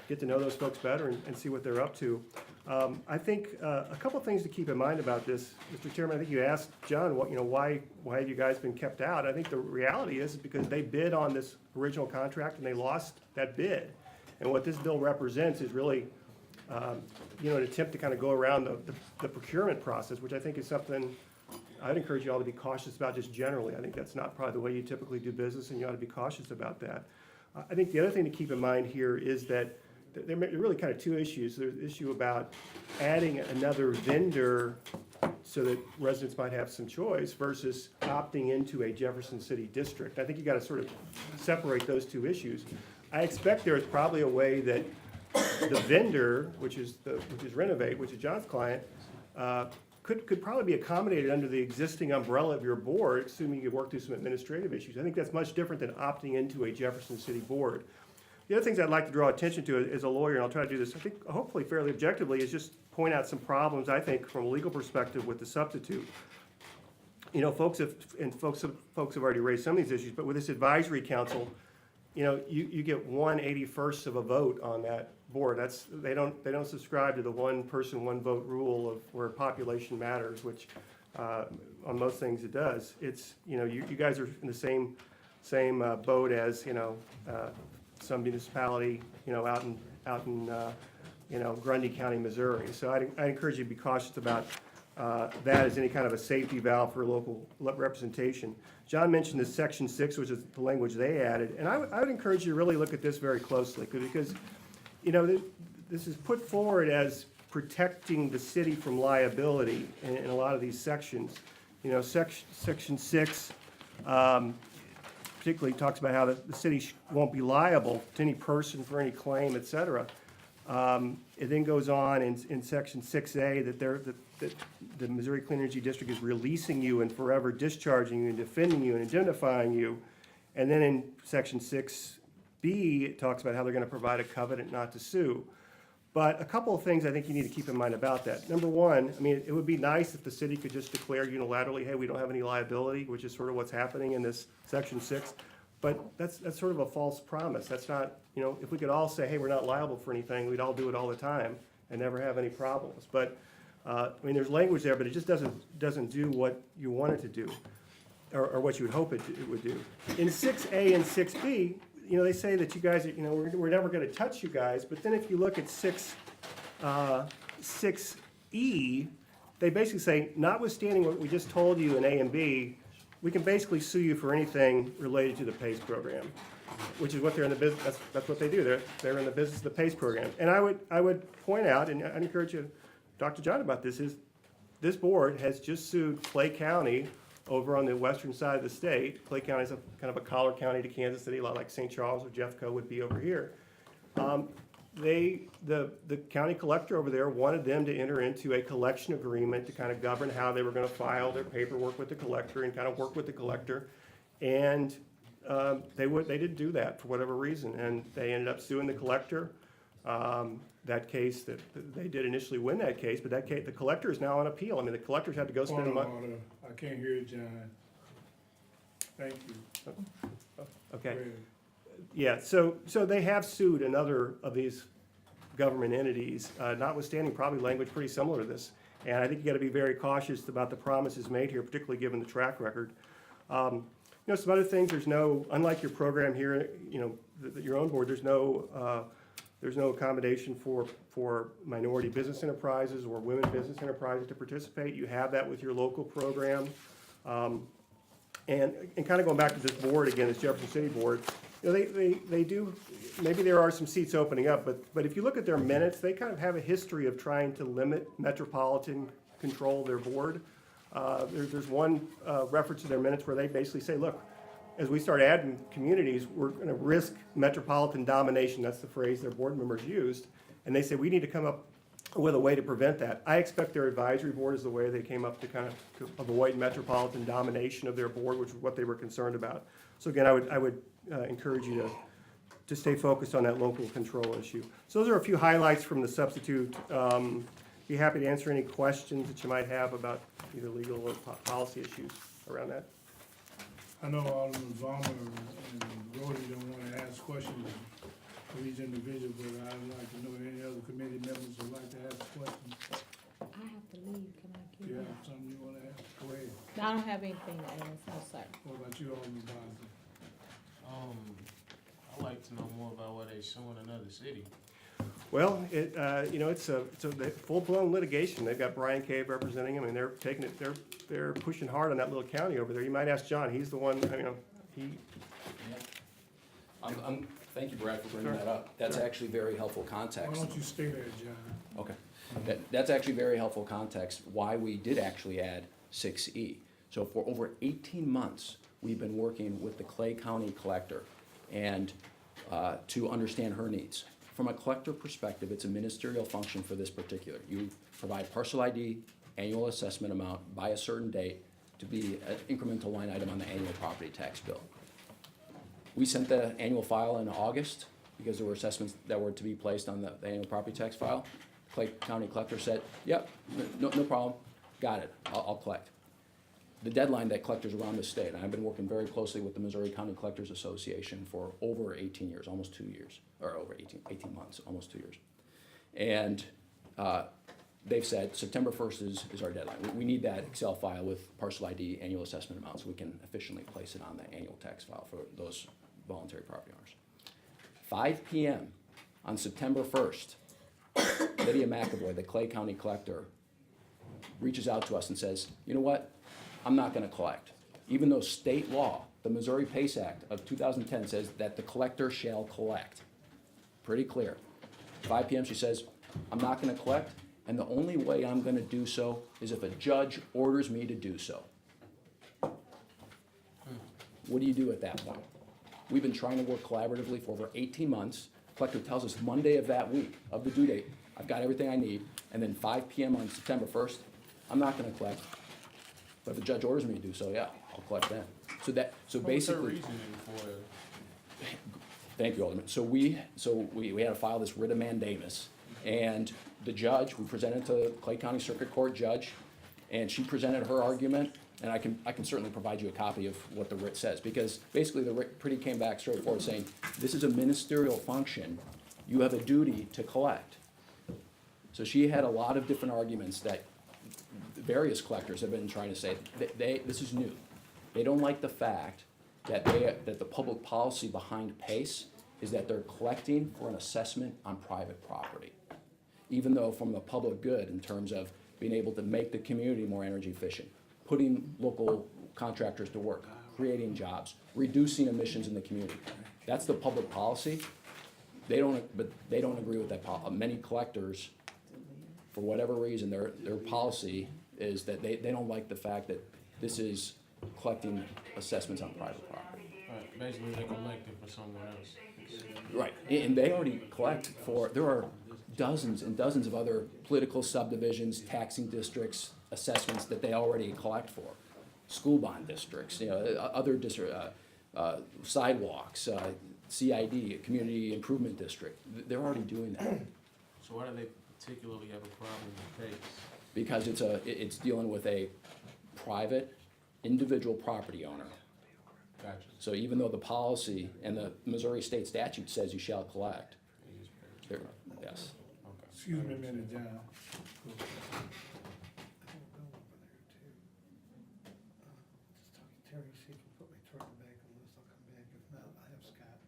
get to know those folks better and see what they're up to. I think a couple things to keep in mind about this, Mr. Chairman. I think you asked John, why have you guys been kept out? I think the reality is because they bid on this original contract and they lost that bid. And what this bill represents is really, an attempt to kind of go around the procurement process, which I think is something I'd encourage you all to be cautious about just generally. I think that's not probably the way you typically do business, and you ought to be cautious about that. I think the other thing to keep in mind here is that there are really kind of two issues. There's the issue about adding another vendor so that residents might have some choice versus opting into a Jefferson City district. I think you got to sort of separate those two issues. I expect there is probably a way that the vendor, which is Renovate, which is John's client, could probably be accommodated under the existing umbrella of your board, assuming you work through some administrative issues. I think that's much different than opting into a Jefferson City board. The other things I'd like to draw attention to as a lawyer, and I'll try to do this, I think, hopefully fairly objectively, is just point out some problems, I think, from a legal perspective with the substitute. Folks have already raised some of these issues, but with this advisory council, you get 1/81st of a vote on that board. They don't subscribe to the one person, one vote rule of where population matters, which on most things it does. It's, you guys are in the same boat as, some municipality, out in Grundy County, Missouri. So I encourage you to be cautious about that as any kind of a safety valve for local representation. John mentioned this Section 6, which is the language they added, and I would encourage you to really look at this very closely, because, this is put forward as protecting the city from liability in a lot of these sections. Section 6 particularly talks about how the city won't be liable to any person for any claim, et cetera. It then goes on in Section 6A that the Missouri Clean Energy District is releasing you and forever discharging you and defending you and indemnifying you. And then in Section 6 B, it talks about how they're gonna provide a covenant not to sue. But a couple of things I think you need to keep in mind about that. Number one, I mean, it would be nice if the city could just declare unilaterally, hey, we don't have any liability, which is sort of what's happening in this section 6. But that's sort of a false promise. That's not, if we could all say, hey, we're not liable for anything, we'd all do it all the time and never have any problems. But, I mean, there's language there, but it just doesn't do what you want it to do, or what you would hope it would do. In 6A and 6B, they say that you guys, we're never gonna touch you guys, but then if you look at 6E, they basically say, notwithstanding what we just told you in A and B, we can basically sue you for anything related to the PACE program, which is what they're in the business, that's what they do, they're in the business of the PACE program. And I would point out, and I'd encourage you, Dr. John, about this, is this board has just sued Clay County over on the western side of the state. Clay County is kind of a collar county to Kansas City, a lot like St. Charles or Jeffco would be over here. The county collector over there wanted them to enter into a collection agreement to kind of govern how they were gonna file their paperwork with the collector and kind of work with the collector. And they didn't do that for whatever reason, and they ended up suing the collector. That case, that they did initially win that case, but that case, the collector is now on appeal. I mean, the collectors had to go spend a month. Order. I can't hear you, John. Thank you. Okay. Go ahead. Yeah, so they have sued another of these government entities, notwithstanding probably language pretty similar to this. And I think you gotta be very cautious about the promises made here, particularly given the track record. Some other things, unlike your program here, your own board, there's no accommodation for minority business enterprises or women business enterprises to participate. You have that with your local program. And kind of going back to this board again, this Jefferson City Board, they do, maybe there are some seats opening up, but if you look at their minutes, they kind of have a history of trying to limit metropolitan control of their board. There's one reference to their minutes where they basically say, look, as we start adding communities, we're gonna risk metropolitan domination. That's the phrase their board members used. And they say, we need to come up with a way to prevent that. I expect their advisory board is the way they came up to kind of to avoid metropolitan domination of their board, which is what they were concerned about. So again, I would encourage you to stay focused on that local control issue. So those are a few highlights from the substitute. Be happy to answer any questions that you might have about either legal or policy issues around that. I know Alderman Vollmer and Rhodey don't want to ask questions of each individual, but I'd like to know any other committee members would like to ask questions. I have to leave, can I Do you have something you want to ask? Go ahead. I don't have anything to ask, no, sir. What about you, Alderman Bosley? I'd like to know more about why they suing another city. Well, it's a full-blown litigation. They've got Brian Cave representing them, and they're taking it, they're pushing hard on that little county over there. You might ask John, he's the one, Thank you, Brad, for bringing that up. That's actually very helpful Why context. don't you stay there, John? Okay. That's actually very helpful context, why we did actually add 6E. So for over 18 months, we've been working with the Clay County collector and to understand her needs. From a collector perspective, it's a ministerial function for this particular. You provide parcel ID, annual assessment amount by a certain date to be an incremental line item on the annual property tax bill. We sent the annual file in August because there were assessments that were to be placed on the annual property tax file. Clay County collector said, yep, no problem, got it, I'll collect. The deadline that collectors around the state, and I've been working very closely with the Missouri County Collectors Association for over 18 years, almost 2 years, or over 18 months, almost 2 years. And they've said September 1st is our deadline. We need that Excel file with parcel ID, annual assessment amounts, so we can efficiently place it on the annual tax file for those voluntary property owners. 5 p.m. on September 1st, Lydia McAvoy, the Clay County collector, reaches out to us and says, you know what? I'm not gonna collect. Even though state law, the Missouri PACE Act of 2010 says that the collector shall collect. Pretty clear. 5 p.m. she says, I'm not gonna collect, and the only way I'm gonna do so is if a judge orders me to do so. What do you do at that point? We've been trying to work collaboratively for over 18 months. Collector tells us Monday of that week, of the due date, I've got everything I need, and then 5 p.m. on September 1st, I'm not gonna collect. But if the judge orders me to do so, yeah, I'll collect then. So What's their basically, reasoning for it? Thank you, Alderman. So we had to file this writ of mandamus, and the judge, we presented to Clay County Circuit Court judge, and she presented her argument, and I can certainly provide you a copy of what the writ says, because basically the writ pretty came back straightforward saying, this is a ministerial function, you have a duty to collect. So she had a lot of different arguments that various collectors have been trying to say, this is new. They don't like the fact that the public policy behind PACE is that they're collecting for an assessment on private property. Even though from the public good in terms of being able to make the community more energy efficient, putting local contractors to work, creating jobs, reducing emissions in the community. That's the public policy. They don't agree with that many collectors, for whatever reason, their policy is that they don't like the fact that this is collecting assessments on private property. Right, basically they collect it for someone else. Right, and they already collect there are dozens and dozens of other political subdivisions, taxing districts, assessments that they already collect for. School bond districts, other sidewalks, CID, Community Improvement District, they're already doing that. So why do they particularly have a problem with PACE? Because it's dealing with a private, individual property owner. Gotcha. So even though the policy and the Missouri state statute says you shall collect, yes. Okay. Excuse me a minute, John. Terry, see if you put my truck back on this, I'll come back. If not, I have Scott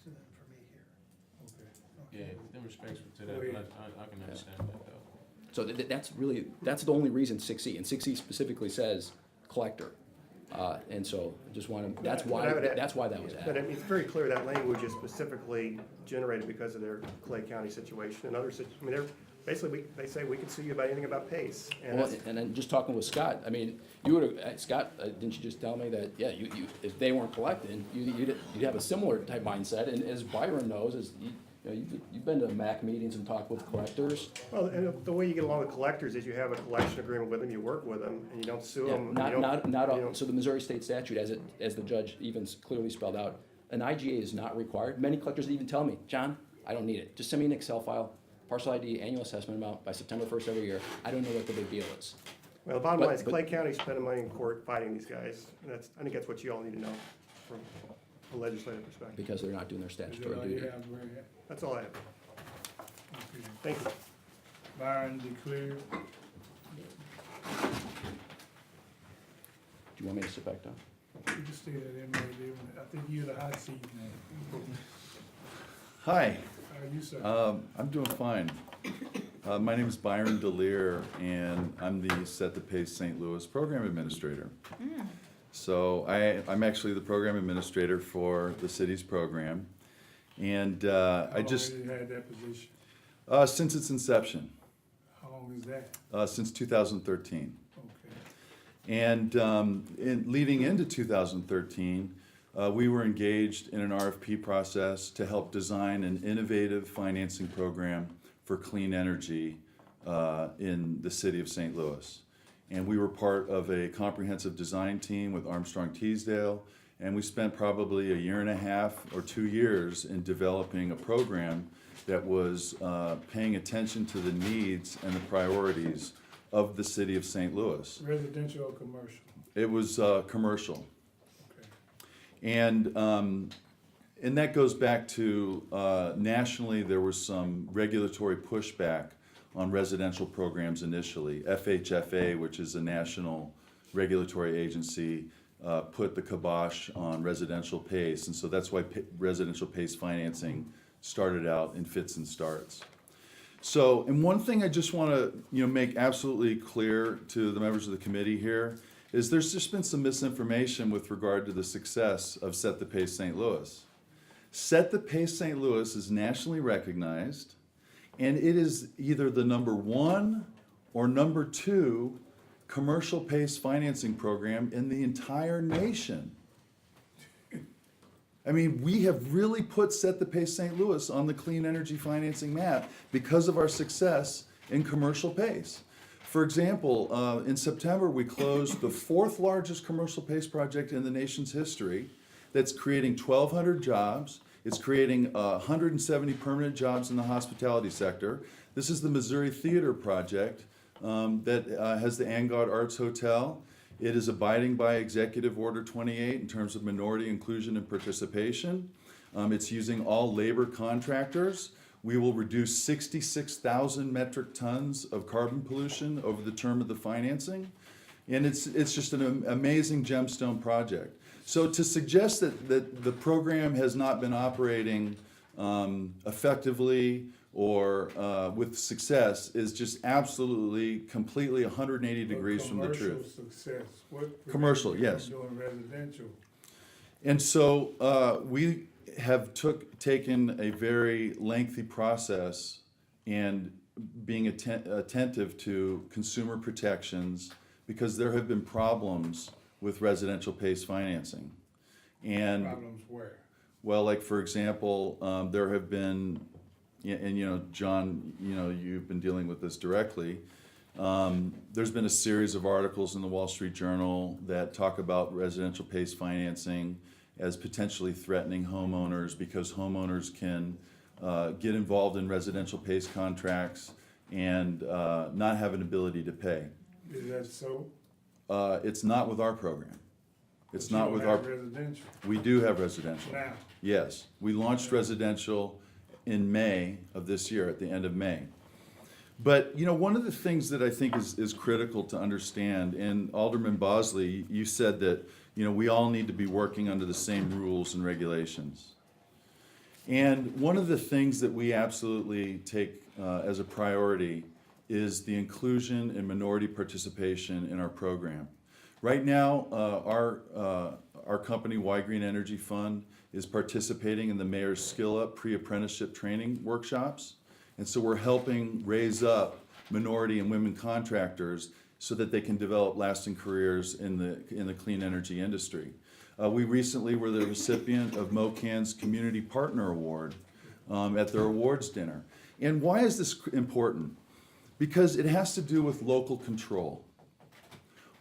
sit in for me here. Okay. Yeah, in respects to that, but I can understand that though. So that's the only reason 6E, and 6E specifically says collector. And so just that's why that was But added. it's very clear that language is specifically generated because of their Clay County situation and other basically, they say we can sue you about anything about PACE. And Well, that's, and then just talking with Scott, I mean, you would have, Scott, didn't you just tell me that, yeah, you if they weren't collecting, you'd have a similar type mindset, and as Byron knows, you've been to MAC meetings and talked with collectors. well, and the way you get along with collectors is you have a collection agreement with them, you work with them, and you don't sue them. So the Missouri state statute, as the judge even clearly spelled out, an IGA is not required. Many collectors even tell me, John, I don't need it. Just send me an Excel file, parcel ID, annual assessment amount by September 1st every year. I don't know what the big deal is. Well, the bottom line is But- Clay County's spending money in court fighting these guys, and I think that's what you all need to know from a legislative perspective. Because they're not doing their Is that statutory all you duty. have, Greg? That's all I have. Okay. Thank you. Byron declared. Do you want me to sit back down? You just stay there, then, maybe. I think you're the hot seat now. Hi, How are you, sir? I'm doing fine. My name is Byron DeLear, and I'm the Set the Pace St. Louis Program Administrator. So I'm actually the Program Administrator for the city's program, and How I long just, have you had that position? since its inception, How long is that? since 2013. Okay. And leading into 2013, we were engaged in an RFP process to help design an innovative financing program for clean energy in the city of St. Louis. And we were part of a comprehensive design team with Armstrong Teasdale, and we spent probably a year and a half or 2 years in developing a program that was paying attention to the needs and the priorities of the city of St. Louis. Residential or commercial? It was commercial. Okay. And that goes back to nationally, there was some regulatory pushback on residential programs initially. FHFA, which is a national regulatory agency, put the kibosh on residential PACE, and so that's why residential PACE financing started out in fits and starts. So, and one thing I just want to make absolutely clear to the members of the committee here is there's just been some misinformation with regard to the success of Set the Pace St. Louis. Set the Pace St. Louis is nationally recognized, and it is either the #1 or #2 commercial PACE financing program in the entire nation. I mean, we have really put Set the Pace St. Louis on the clean energy financing map because of our success in commercial PACE. For example, in September, we closed the 4th largest commercial PACE project in the nation's history that's creating 1,200 jobs. It's creating 170 permanent jobs in the hospitality sector. This is the Missouri Theater Project that has the Angad Arts Hotel. It is abiding by Executive Order 28 in terms of minority inclusion and participation. It's using all labor contractors. We will reduce 66,000 metric tons of carbon pollution over the term of the financing. And it's just an amazing gemstone project. So to suggest that the program has not been operating effectively or with success is just absolutely, completely 180 degrees from the truth. Commercial success, what? Commercial, prevents yes. you from doing residential? And so we have taken a very lengthy process and being attentive to consumer protections because there have been problems with residential PACE financing. And Problems where? well, like for example, there have been, and you know, John, you know, you've been dealing with this directly. There's been a series of articles in the Wall Street Journal that talk about residential PACE financing as potentially threatening homeowners because homeowners can get involved in residential PACE contracts and not have an ability to pay. Is that so? It's not with our program. It's But you not don't with have our, residential we do have residential. now. Yes, we launched residential in May of this year, at the end of May. But, you know, one of the things that I think is critical to understand, and Alderman Bosley, you said that, you know, we all need to be working under the same rules and regulations. And one of the things that we absolutely take as a priority is the inclusion and minority participation in our program. Right now, our company, Y Green Energy Fund, is participating in the Mayor's Skill Up pre-apprenticeship training workshops. And so we're helping raise up minority and women contractors so that they can develop lasting careers in the clean energy industry. We recently were the recipient of MoCan's Community Partner Award at their awards dinner. And why is this important? Because it has to do with local control.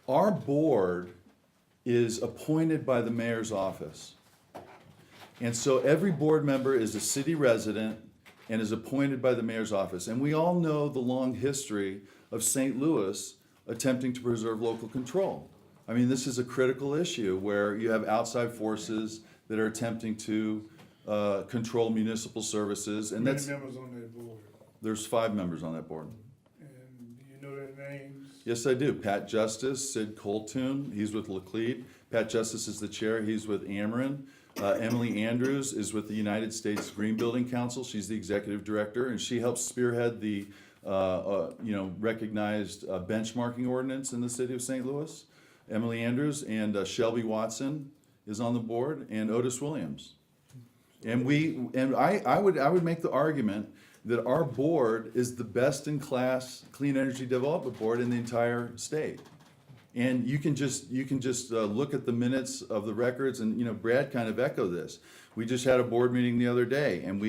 Our board is appointed by the mayor's office. And so every board member is a city resident and is appointed by the mayor's office. And we all know the long history of St. Louis attempting to preserve local control. I mean, this is a critical issue where you have outside forces that are attempting to control municipal services. And Many that's, members on that board, there's 5 members on that board. and do you know their names? Yes, I do. Pat Justice, Sid Coltoon, he's with Laclede. Pat Justice is the chair, he's with Ameren. Emily Andrews is with the United States Green Building Council. She's the executive director, and she helps spearhead the recognized benchmarking ordinance in the city of St. Louis. Emily Andrews and Shelby Watson is on the board, and Otis Williams. And I would make the argument that our board is the best in class clean energy development board in the entire state. And you can just look at the minutes of the records, and you know, Brad kind of echoed this. We just had a board meeting the other day, and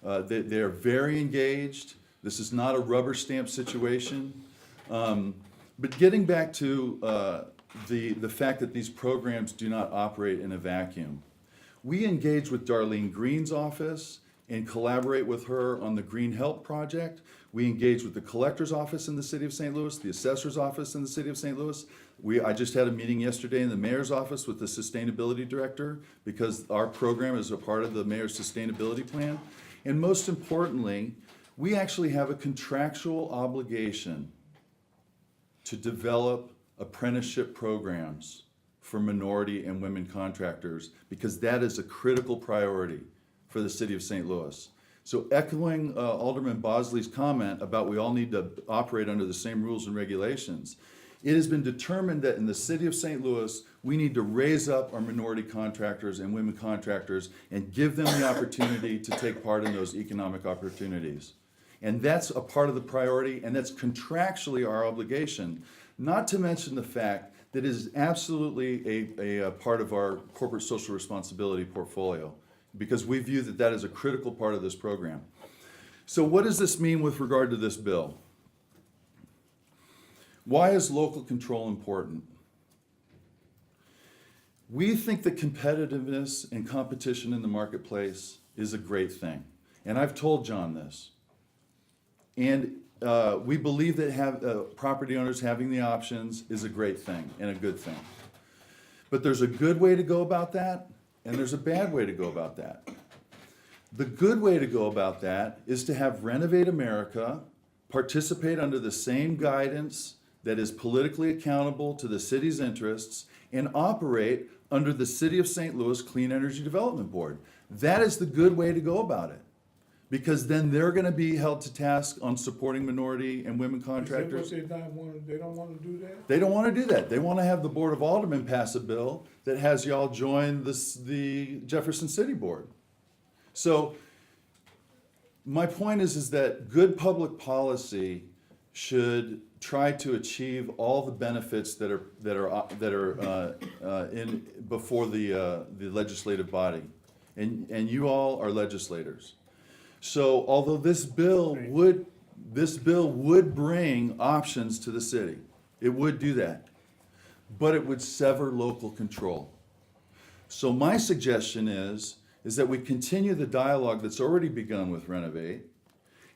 they're very engaged. This is not a rubber stamp situation. But getting back to the fact that these programs do not operate in a vacuum, we engage with Darlene Green's office and collaborate with her on the Green Help Project. We engage with the collector's office in the city of St. Louis, the assessor's office in the city of St. Louis. I just had a meeting yesterday in the mayor's office with the sustainability director because our program is a part of the mayor's sustainability plan. And most importantly, we actually have a contractual obligation to develop apprenticeship programs for minority and women contractors because that is a critical priority for the city of St. Louis. So echoing Alderman Bosley's comment about we all need to operate under the same rules and regulations, it has been determined that in the city of St. Louis, we need to raise up our minority contractors and women contractors and give them the opportunity to take part in those economic opportunities. And that's a part of the priority, and that's contractually our obligation, not to mention the fact that it is absolutely a part of our corporate social responsibility portfolio, because we view that that is a critical part of this program. So what does this mean with regard to this bill? Why is local control important? We think that competitiveness and competition in the marketplace is a great thing. And I've told John this. And we believe that property owners having the options is a great thing and a good thing. But there's a good way to go about that, and there's a bad way to go about that. The good way to go about that is to have Renovate America participate under the same guidance that is politically accountable to the city's interests and operate under the City of St. Louis Clean Energy Development Board. That is the good way to go about it. Because then they're gonna be held to task on supporting minority and women contractors. Is that what they don't wanna do that? They don't wanna do that. They wanna have the Board of Aldermen pass a bill that has y'all join the Jefferson City Board. So, my point is that good public policy should try to achieve all the benefits that are in before the legislative body, and you all are legislators. So, although this bill would bring options to the city, it would do that, but it would sever local control. So, my suggestion is that we continue the dialogue that's already begun with Renovate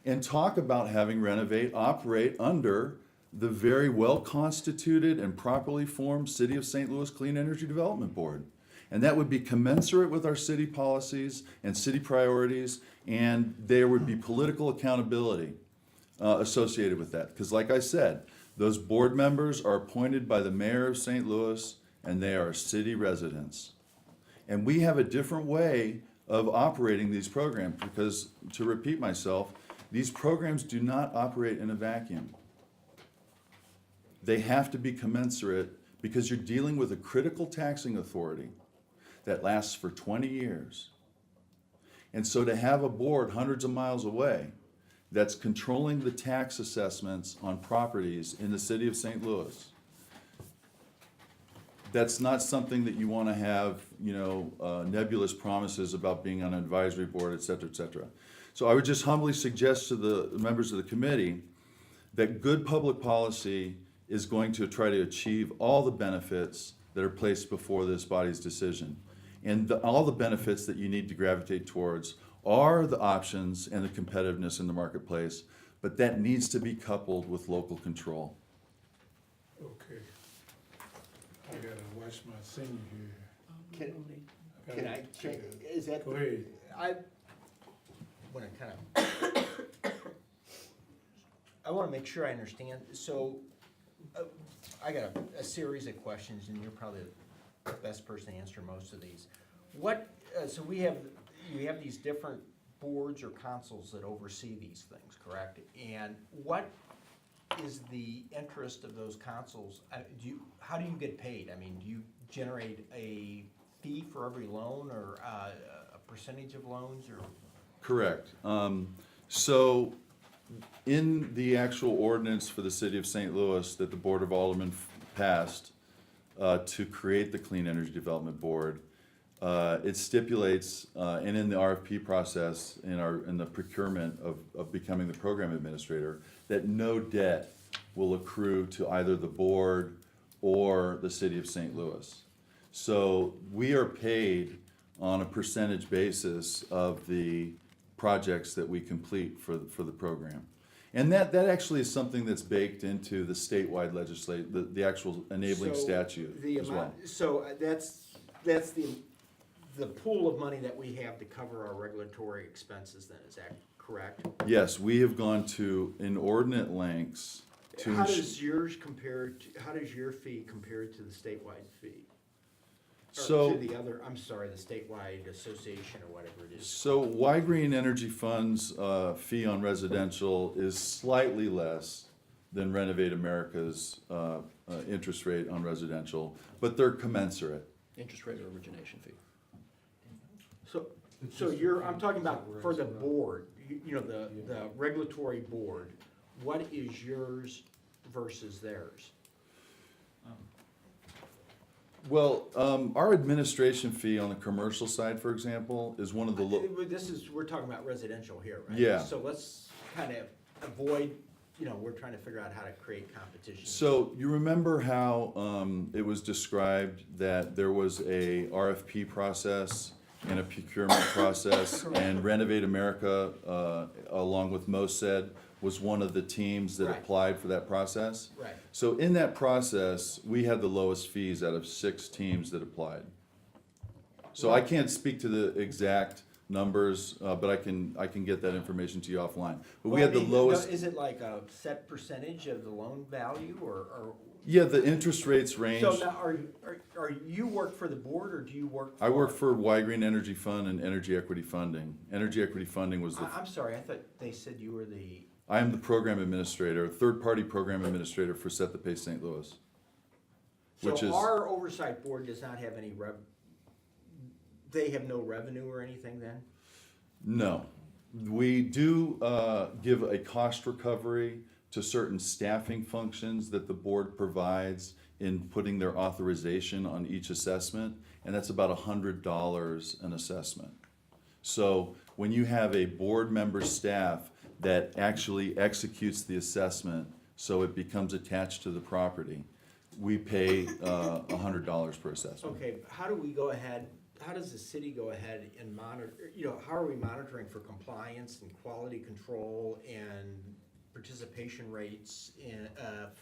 and talk about having Renovate operate under the very well-constituted and properly formed City of St. Louis Clean Energy Development Board. And that would be commensurate with our city policies and city priorities, and there would be political accountability associated with that. Because like I said, those board members are appointed by the mayor of St. Louis, and they are city residents. And we have a different way of operating these programs because, to repeat myself, these programs do not operate in a vacuum. They have to be commensurate because you're dealing with a critical taxing authority that lasts for 20 years. And so to have a board hundreds of miles away that's controlling the tax assessments on properties in the city of St. Louis, that's not something that you want to have, nebulous promises about being on an advisory board, et cetera, et cetera. So I would just humbly suggest to the members of the committee that good public policy is going to try to achieve all the benefits that are placed before this body's decision. And all the benefits that you need to gravitate towards are the options and the competitiveness in the marketplace, but that needs to be coupled with local control. Okay. I gotta watch my senior here. Can I check, is that? Go ahead. I wanna I wanna make sure I understand, so, I got a series of questions, and you're probably the best person to answer most of these. So you have these different boards or councils that oversee these things, correct? And what is the interest of those councils? How do you get paid? I mean, do you generate a fee for every loan, or a percentage of loans, or? Correct. So in the actual ordinance for the city of St. Louis that the Board of Aldermen passed to create the Clean Energy Development Board, it stipulates, and in the RFP process, in the procurement of becoming the program administrator, that no debt will accrue to either the board or the city of St. Louis. So we are paid on a percentage basis of the projects that we complete for the program. And that actually is something that's baked into the statewide the actual enabling So statute the as well. amount, so that's the pool of money that we have to cover our regulatory expenses then, is that correct? Yes, we have gone to inordinate lengths to. How does your fee compare to the statewide fee? Or So. to the other, I'm sorry, the statewide association or whatever it is. So Y Green Energy Fund's fee on residential is slightly less than Renovate America's interest rate on residential, but they're commensurate. Interest rate or origination fee. So I'm talking about for the board, the regulatory board, what is yours versus theirs? Well, our administration fee on the commercial side, for example, is one of the We're talking about residential here, right? Yeah. So let's kind of avoid, we're trying to figure out how to create competition. So you remember how it was described that there was a RFP process and a procurement process, and Renovate America, along with MoSed, was one of the teams that Right. applied for that process. Right. So in that process, we had the lowest fees out of 6 teams that applied. So I can't speak to the exact numbers, but I can get that information to you offline. But we Well, I had the mean, lowest, Is it like a set percentage of the loan value, or? yeah, the interest rates range. So now, are you work for the board, or do you work? I work for Y Green Energy Fund and Energy Equity Funding. Energy Equity Funding was the, I'm sorry, I thought they said you were the, I am the program administrator, third-party program administrator for Set the Pace St. Louis. Which so is, our oversight board does not have any they have no revenue or anything then? no. We do give a cost recovery to certain staffing functions that the board provides in putting their authorization on each assessment, and that's about $100 an assessment. So when you have a board member staff that actually executes the assessment, so it becomes attached to the property, we pay $100 per assessment. Okay, how do we go ahead, how does the city go ahead and monitor, how are we monitoring for compliance and quality control and participation rates in,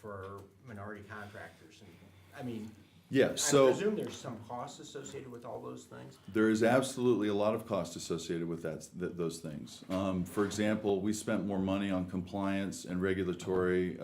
for minority contractors? And, I mean, Yeah, I so presume there's some costs associated with all those things? there is absolutely a lot of cost associated with those things. For example, we spent more money on compliance and regulatory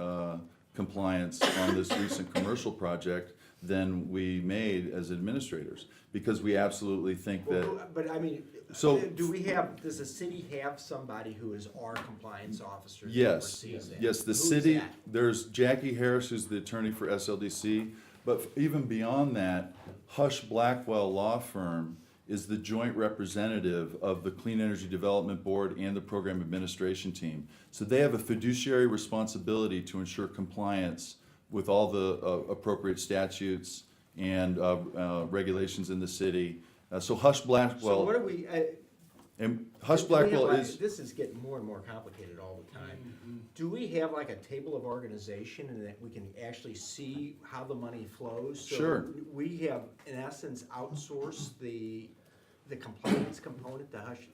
compliance on this recent commercial project than we made as administrators, because we absolutely think that, Well, but I mean, So- does the city have somebody who is our compliance officer? that yes, oversees that? yes, the Who's city, that? there's Jackie Harris, who's the attorney for SLDC, but even beyond that, Hush Blackwell Law Firm is the joint representative of the Clean Energy Development Board and the Program Administration Team. So they have a fiduciary responsibility to ensure compliance with all the appropriate statutes and regulations in the city. So Hush So Blackwell, what do we, and Hush do we have Blackwell like- is, This is getting more and more complicated all the time. Do we have like a table of organization and that we can actually see how the money flows? So Sure. we have, in essence, outsourced the compliance component to Hush.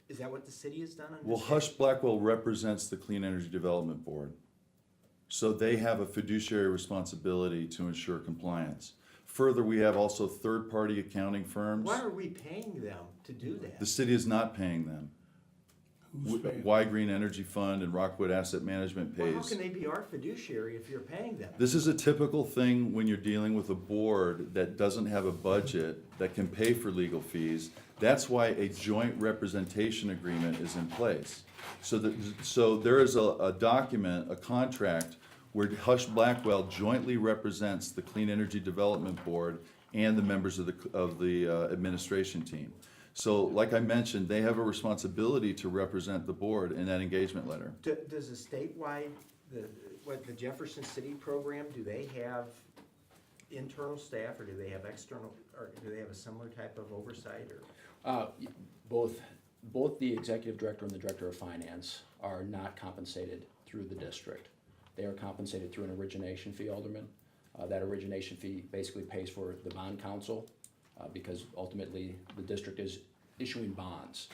Is that what the city has done? on well, this? Hush Blackwell represents the Clean Energy Development Board. So they have a fiduciary responsibility to ensure compliance. Further, we have also third-party accounting firms. Why are we paying them to do that? The city is not paying them. Who's paying? Y Green Energy Fund and Rockwood Asset Management Well, how pays. can they be our fiduciary if you're paying them? This is a typical thing when you're dealing with a board that doesn't have a budget that can pay for legal fees. That's why a joint representation agreement is in place. So there is a document, a contract, where Hush Blackwell jointly represents the Clean Energy Development Board and the members of the administration team. So like I mentioned, they have a responsibility to represent the board in that engagement letter. Does the statewide, the Jefferson City program, do they have internal staff, or do they have external, or do they have a similar type of oversight, or? Both the executive director and the director of finance are not compensated through the district. They are compensated through an origination fee, Alderman. That origination fee basically pays for the bond counsel, because ultimately the district is issuing bonds.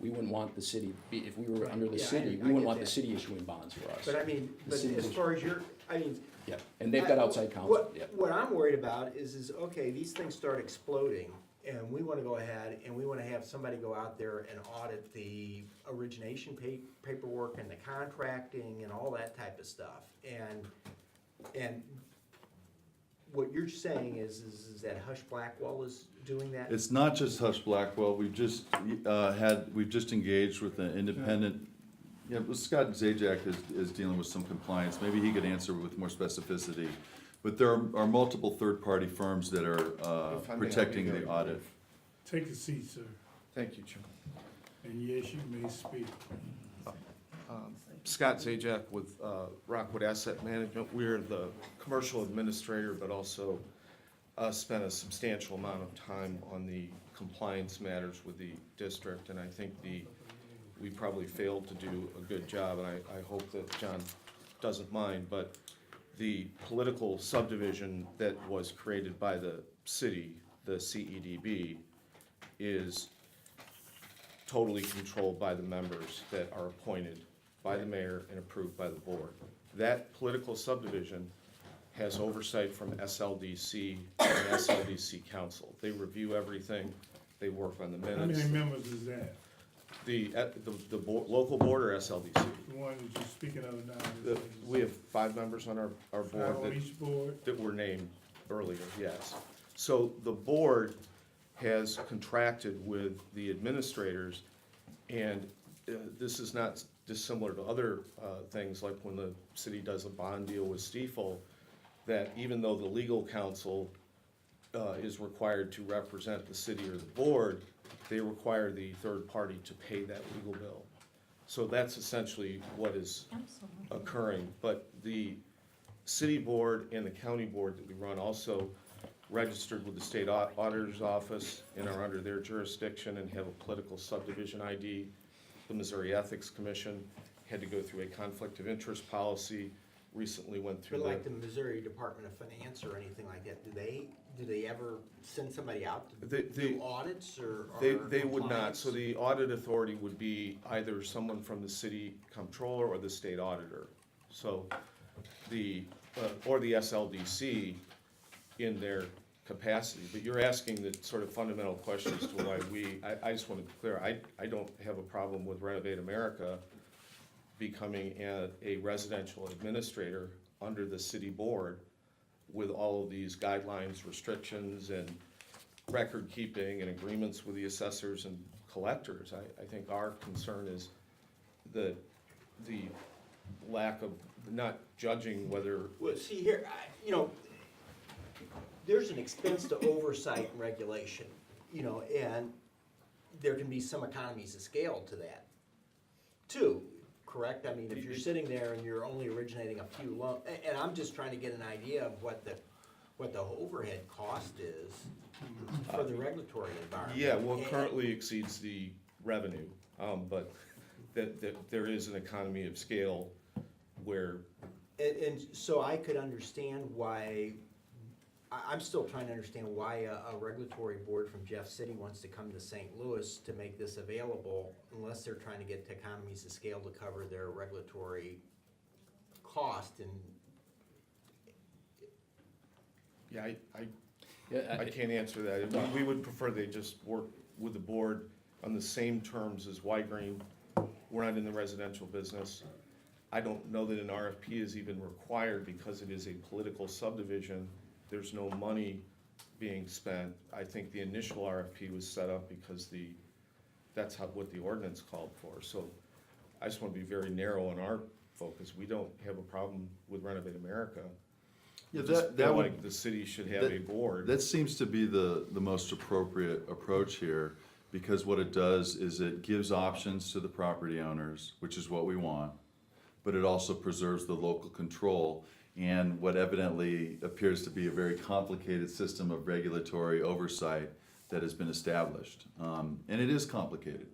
We wouldn't want the city, if we were under the Yeah, city, I we get wouldn't want the that. city issuing bonds for us. But I mean, The but city as is- far as your, I mean. Yeah, and they've got outside counsel, What, yeah. what I'm worried about is, okay, these things start exploding, and we wanna go ahead, and we wanna have somebody go out there and audit the origination paperwork and the contracting and all that type of stuff. And what you're saying is that Hush Blackwell is doing that? It's not just Hush Blackwell, we've just engaged with an independent, Scott Zajac is dealing with some compliance, maybe he could answer with more specificity. But there are multiple third-party firms that are If I may, protecting I'll be the very audit. Take a seat, sir, Thank you, Chairman. and yes, you may speak. Scott Zajac with Rockwood Asset Management. We're the commercial administrator, but also spent a substantial amount of time on the compliance matters with the district, and I think we probably failed to do a good job, and I hope that John doesn't mind, but the political subdivision that was created by the city, the CEDB, is totally controlled by the members that are appointed by the mayor and approved by the board. That political subdivision has oversight from SLDC and SLDC council. They review everything, they work on the How minutes. many members is that? The local board or SLDC? The one that you're speaking of now? We have 5 members on our Five board on that each board? that were named earlier, yes. So the board has contracted with the administrators, and this is not dissimilar to other things, like when the city does a bond deal with Stiefel, that even though the legal counsel is required to represent the city or the board, they require the third party to pay that legal bill. So that's essentially what is occurring. But the city board and the county board that we run also registered with the state auditor's office and are under their jurisdiction and have a political subdivision ID. The Missouri Ethics Commission had to go through a conflict of interest policy, recently went through But the. like the Missouri Department of Finance or anything like that, do they ever send somebody out to do audits or They would not, compliance? so the audit authority would be either someone from the city comptroller or the state auditor. So or the SLDC in their capacity, but you're asking the sort of fundamental question as to why I just want to be clear, I don't have a problem with Renovate America becoming a residential administrator under the city board with all of these guidelines, restrictions, and record keeping and agreements with the assessors and collectors. I think our concern is the lack of not judging whether. Well, see here, there's an expense to oversight and regulation, and there can be some economies of scale to that, too, correct? I mean, if you're sitting there and you're only originating a few loans, and I'm just trying to get an idea of what the overhead cost is for the regulatory environment. Yeah, well, it And- currently exceeds the revenue, but that there is an economy of scale where. And so I could understand why, I'm still trying to understand why a regulatory board from Jeff City wants to come to St. Louis to make this available, unless they're trying to get to economies of scale to cover their regulatory cost and. Yeah, Yeah, I can't answer that. We would prefer they just work with the board on the same terms as White Green. We're not in the residential business. I don't know that an RFP is even required because it is a political subdivision. There's no money being spent. I think the initial RFP was set up because that's what the ordinance called for. So I just want to be very narrow in our focus. We don't have a problem with Renovate America. Yeah, Just that feel would, like the city should have a board. that seems to be the most appropriate approach here, because what it does is it gives options to the property owners, which is what we want, but it also preserves the local control and what evidently appears to be a very complicated system of regulatory oversight that has been established. And it is complicated.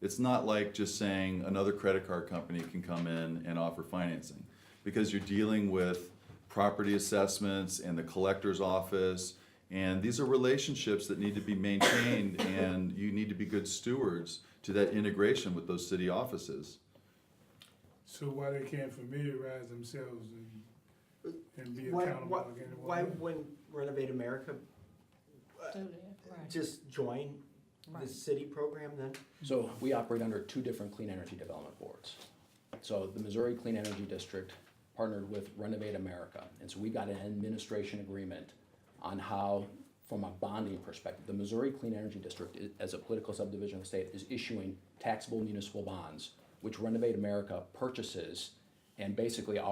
It's not like just saying another credit card company can come in and offer financing, because you're dealing with property assessments and the collector's office, and these are relationships that need to be maintained, and you need to be good stewards to that integration with those city offices. So why they can't familiarize themselves and be Why, accountable why, again? why wouldn't Renovate America just join the city program then? So we operate under 2 different clean energy development boards. So the Missouri Clean Energy District partnered with Renovate America, and so we got an administration agreement on how, from a bonding perspective, the Missouri Clean Energy District, as a political subdivision of the state, is issuing taxable municipal bonds, which Renovate America purchases, and basically the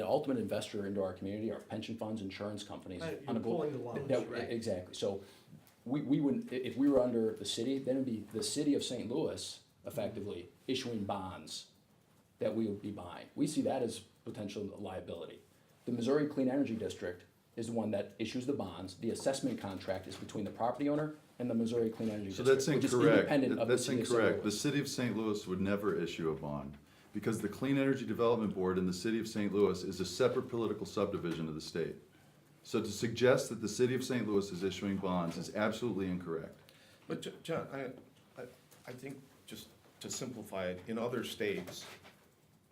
ultimate investor into our community are pension funds, insurance companies. Right, on a you're global- pulling the loans, that- right. Exactly, so we wouldn't, if we were under the city, then it'd be the city of St. Louis effectively issuing bonds that we would be buying. We see that as potential liability. The Missouri Clean Energy District is the one that issues the bonds. The assessment contract is between the property owner and the Missouri Clean Energy So District, that's which is incorrect. independent of the That's city of St. incorrect. The Louis. city of St. Louis would never issue a bond, because the Clean Energy Development Board in the city of St. Louis is a separate political subdivision of the state. So to suggest that the city of St. Louis is issuing bonds is absolutely incorrect. But John, I think, just to simplify it, in other states,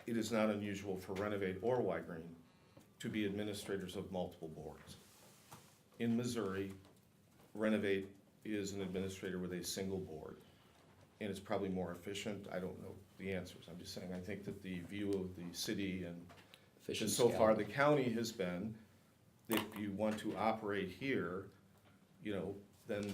it is not unusual for Renovate or Y-Green to be administrators of multiple boards. In Missouri, Renovate is an administrator with a single board, and it's probably more efficient. I don't know the answers. I'm just saying, I think that the view of the city and Efficient so far the scale. county has been, that if you want to operate here, then,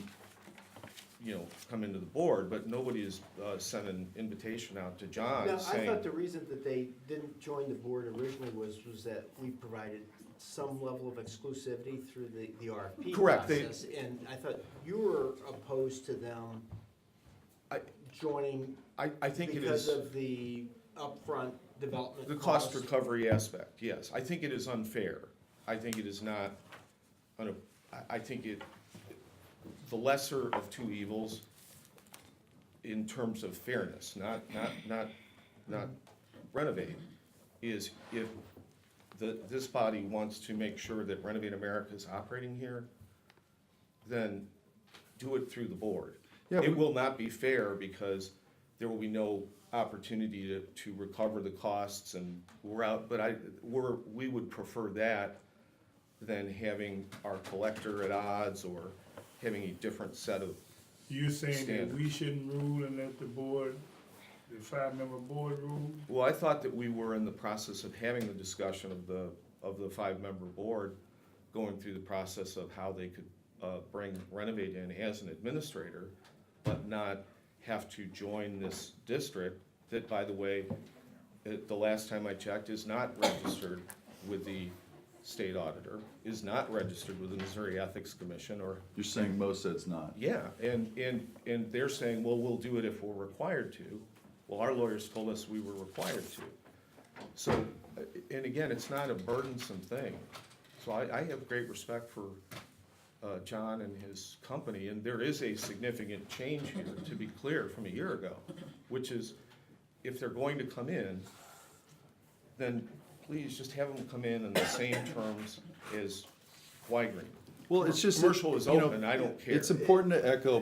come into the board, but nobody has sent an invitation out to John No, I saying. thought the reason that they didn't join the board originally was that we provided some level of exclusivity through the RFP Correct, process. And I thought you were opposed to them I- joining I think it because is, of the upfront development the cost costs. recovery aspect, yes. I think it is unfair. I think it is not, I think the lesser of two evils in terms of fairness, not Renovate, is if this body wants to make sure that Renovate America is operating here, then do it through the board. Yeah, It will not be fair because there will be no opportunity to recover the costs, and we're out, but we would prefer that than having our collector at odds or having a different set of, You saying that Standard. we shouldn't rule and let the board, the 5-member board rule? well, I thought that we were in the process of having the discussion of the 5-member board, going through the process of how they could bring Renovate in as an administrator, but not have to join this district that, by the way, the last time I checked, is not registered with the state auditor, is not registered with the Missouri Ethics Commission, or, You're saying most said's not. yeah, and they're saying, well, we'll do it if we're required to. Well, our lawyers told us we were required to. So, and again, it's not a burdensome thing. So I have great respect for John and his company, and there is a significant change here, to be clear, from a year ago, which is, if they're going to come in, then please just have them come in the same terms as Y-Green. Well, it's just. Commercial is you know, open, I don't care. It's important to echo,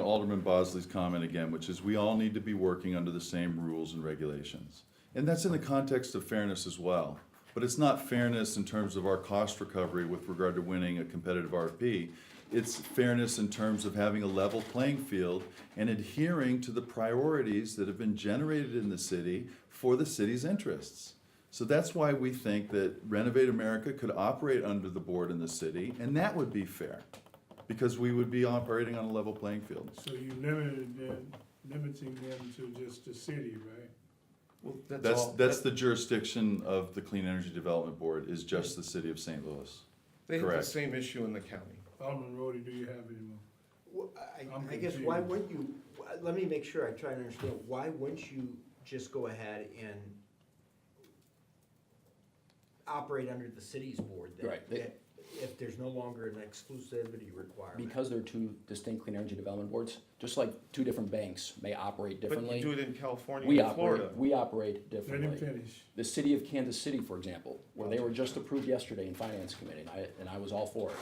Alderman Bosley's comment again, which is we all need to be working under the same rules and regulations. And that's in the context of fairness as well. But it's not fairness in terms of our cost recovery with regard to winning a competitive RFP. It's fairness in terms of having a level playing field and adhering to the priorities that have been generated in the city for the city's interests. So that's why we think that Renovate America could operate under the board in the city, and that would be fair, because we would be operating on a level playing field. So you limiting them to just the city, right? Well, That's the jurisdiction of the Clean Energy Development Board, is just the city of St. Louis. They have the correct. same issue in the county. Alderman Rhodey, do you have any more? Well, I'm I guess, why confused. wouldn't you, let me make sure I try to understand, why wouldn't you just go ahead and operate under the city's board then? Right. If there's no longer an exclusivity requirement? Because they're two distinct clean energy development boards, just like two different banks may operate But differently. you do it in California We and Florida. operate Let him differently. finish. The city of Kansas City, for example, where they were just approved yesterday in Finance Committee, and I was all for it.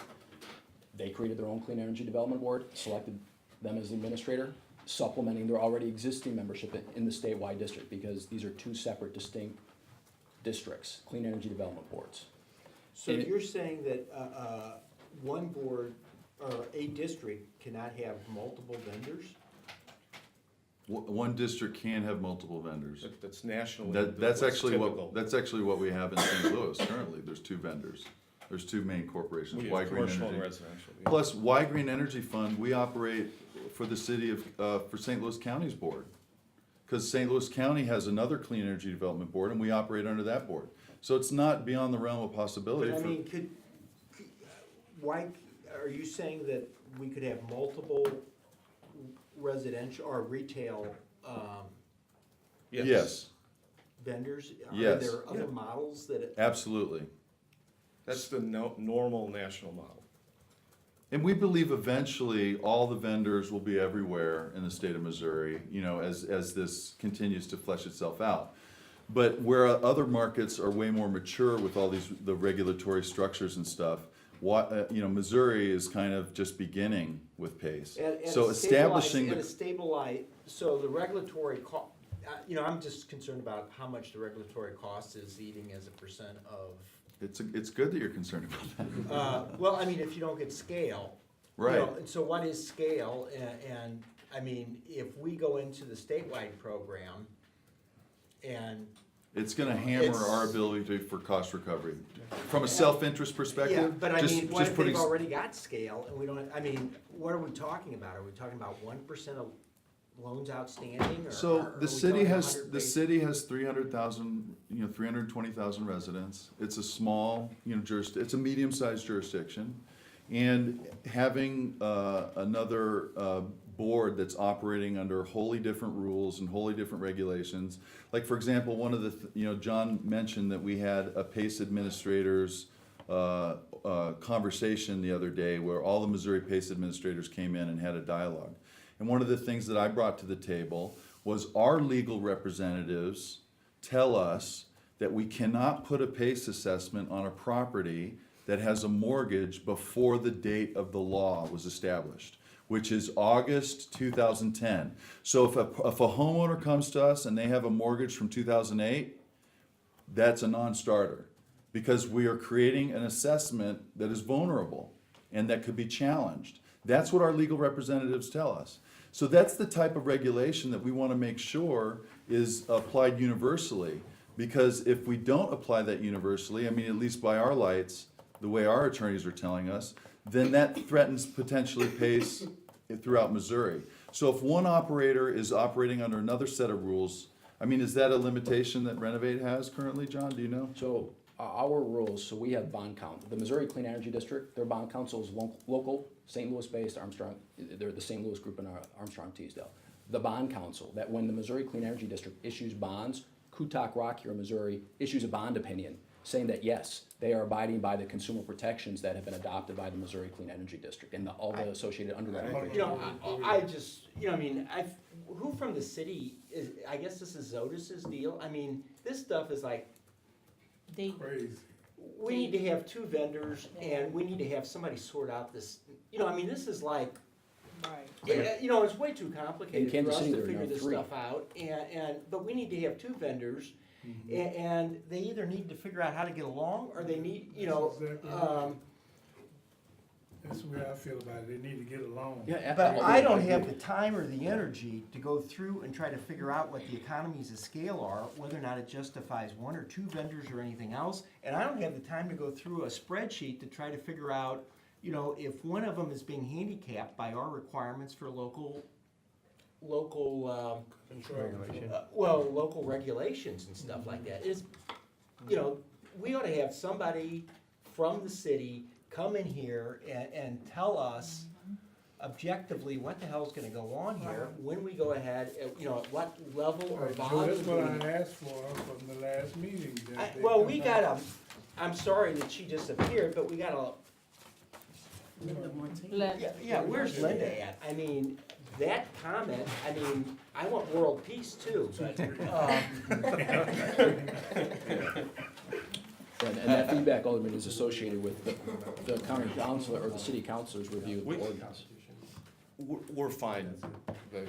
They created their own clean energy development board, selected them as the administrator, supplementing their already existing membership in the statewide district, because these are two separate distinct districts, clean energy development boards. So And it- you're saying that one board or a district cannot have multiple vendors? One district can have multiple vendors. That's nationally. That's what's actually typical. what we have in St. Louis currently. There's two vendors. There's two main corporations, We Y have Green commercial and Energy. residential. yeah. Plus, Y Green Energy Fund, we operate for the city of, for St. Louis County's board. Because St. Louis County has another clean energy development board, and we operate under that board. So it's not beyond the realm of possibility But I for. mean, why, are you saying that we could have multiple residential or retail Yes, vendors? Yes. Are there other Yeah. models that? absolutely. That's the normal national model. And we believe eventually all the vendors will be everywhere in the state of Missouri, as this continues to flesh itself out. But where other markets are way more mature with all the regulatory structures and stuff, what, Missouri is kind of just beginning with PACE. And So establishing and a the, stabilize, so the regulatory I'm just concerned about how much the regulatory cost is eating as a percent of, it's good that you're concerned about that. well, I mean, if you don't get scale. you Right. know, and so what is scale, and, I mean, if we go into the statewide program, and, It's gonna hammer It's- our ability for cost recovery. From a self-interest perspective, yeah, but I just- mean, what just if putting they've s- already got scale, and we don't, I mean, what are we talking about? Are we talking about 1% of loans outstanding, or? So are we the city talking has, 100 the city has 300,000, 320,000 residents. It's a small, it's a medium-sized jurisdiction. And having, another, board that's operating under wholly different rules and wholly different regulations. Like, for example, one of the, John mentioned that we had a PACE administrators, conversation the other day where all the Missouri PACE administrators came in and had a dialogue. And one of the things that I brought to the table was our legal representatives tell us that we cannot put a PACE assessment on a property that has a mortgage before the date of the law was established, which is August 2010. So if a homeowner comes to us and they have a mortgage from 2008, that's a non-starter, because we are creating an assessment that is vulnerable and that could be challenged. That's what our legal representatives tell us. So that's the type of regulation that we want to make sure is applied universally, because if we don't apply that universally, I mean, at least by our lights, the way our attorneys are telling us, then that threatens potentially PACE throughout Missouri. So if one operator is operating under another set of rules, I mean, is that a limitation that Renovate has currently, John, do you know? So our rules, so we have bond count. The Missouri Clean Energy District, their bond council is local, St. Louis-based, Armstrong, they're the St. Louis group in Armstrong Teasdale. The bond council, that when the Missouri Clean Energy District issues bonds, Kutak Rock here in Missouri issues a bond opinion saying that yes, they are abiding by the consumer protections that have been adopted by the Missouri Clean Energy District and all the associated underwriting. You know, I just, I mean, who from the city is, I guess this is Zodis's deal, I mean, this stuff is like, Crazy. we need to have two vendors, and we need to have somebody sort out this, I mean, this is like, Right. it's way too complicated In Kansas for us City, to there are figure now this 3. stuff out, but we need to have two vendors, and they either need to figure out how to get along, or they need, That's exactly right. That's the way I feel about it, they need to get along. Yeah, But I don't have the time or the energy to go through and try to figure out what the economies of scale are, whether or not it justifies one or two vendors or anything else. And I don't have the time to go through a spreadsheet to try to figure out, if one of them is being handicapped by our requirements for local, local regulations and stuff like that. We ought to have somebody from the city come in here and tell us objectively what the hell's gonna go on here when we go ahead, at what level or Joe, volume. that's what I asked for from the last meeting. that they Well, come we back. got I'm sorry that she disappeared, but we got yeah, where's Linda at? I mean, that comment, I want world peace too, but, And that feedback, Alderman, is associated with the county council or the city councilor's review of the ordinance. We're fine. The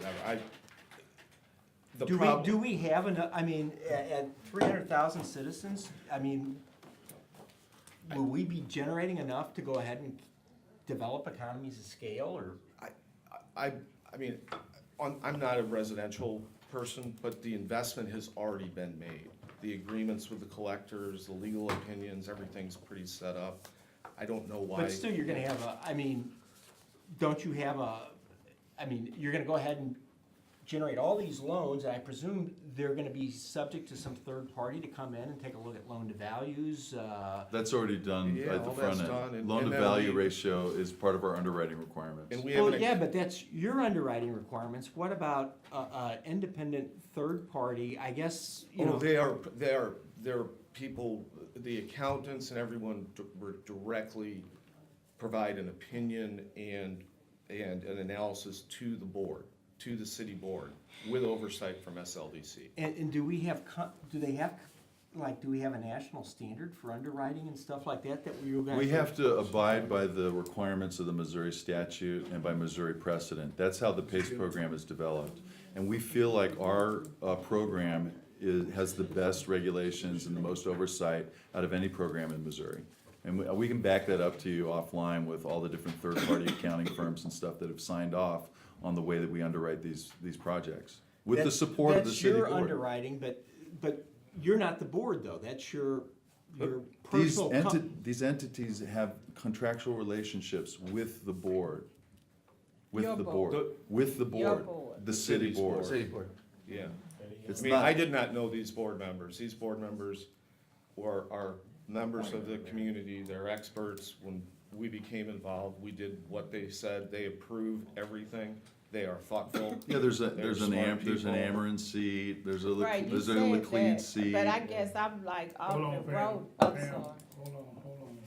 do problem, we have enough, at 300,000 citizens, will we be generating enough to go ahead and develop economies of scale, or? I'm not a residential person, but the investment has already been made. The agreements with the collectors, the legal opinions, everything's pretty set up. I don't know why. But still, you're gonna have don't you have you're gonna go ahead and generate all these loans, and I presume they're gonna be subject to some third party to come in and take a look at loan to values, That's already done Yeah, at the all front that's done, end. and- Loan to and then value we- ratio is part of our underwriting requirements. And we haven't. yeah, but that's your underwriting requirements. What about, independent third party, I guess, They're people, the accountants and everyone directly provide an opinion and an analysis to the board, to the city board, with oversight from SLDC. And do we have, do they have, like, do we have a national standard for underwriting and stuff like that, that you guys? We have to abide by the requirements of the Missouri statute and by Missouri precedent. That's how the PACE program is developed. And we feel like our program has the best regulations and the most oversight out of any program in Missouri. And we can back that up to you offline with all the different third-party accounting firms and stuff that have signed off on the way that we underwrite these projects. With the support of the city board. That's your underwriting, but you're not the board, though. That's your These personal. these entities have contractual relationships with the board. With Your the board. board, with the Your board, board. the city City's board. City board. Yeah. It's I mean, not- I did not know these board members. These board members are members of the community. They're experts. When we became involved, we did what they said. They approved everything. They are thoughtful. Yeah, there's They're an smart there's an people. Amarin seat, there's a Right, you there's a said Laclede that, seat. but I guess I'm like off Hold on, the Pam, road, I'm Pam, sorry. hold on.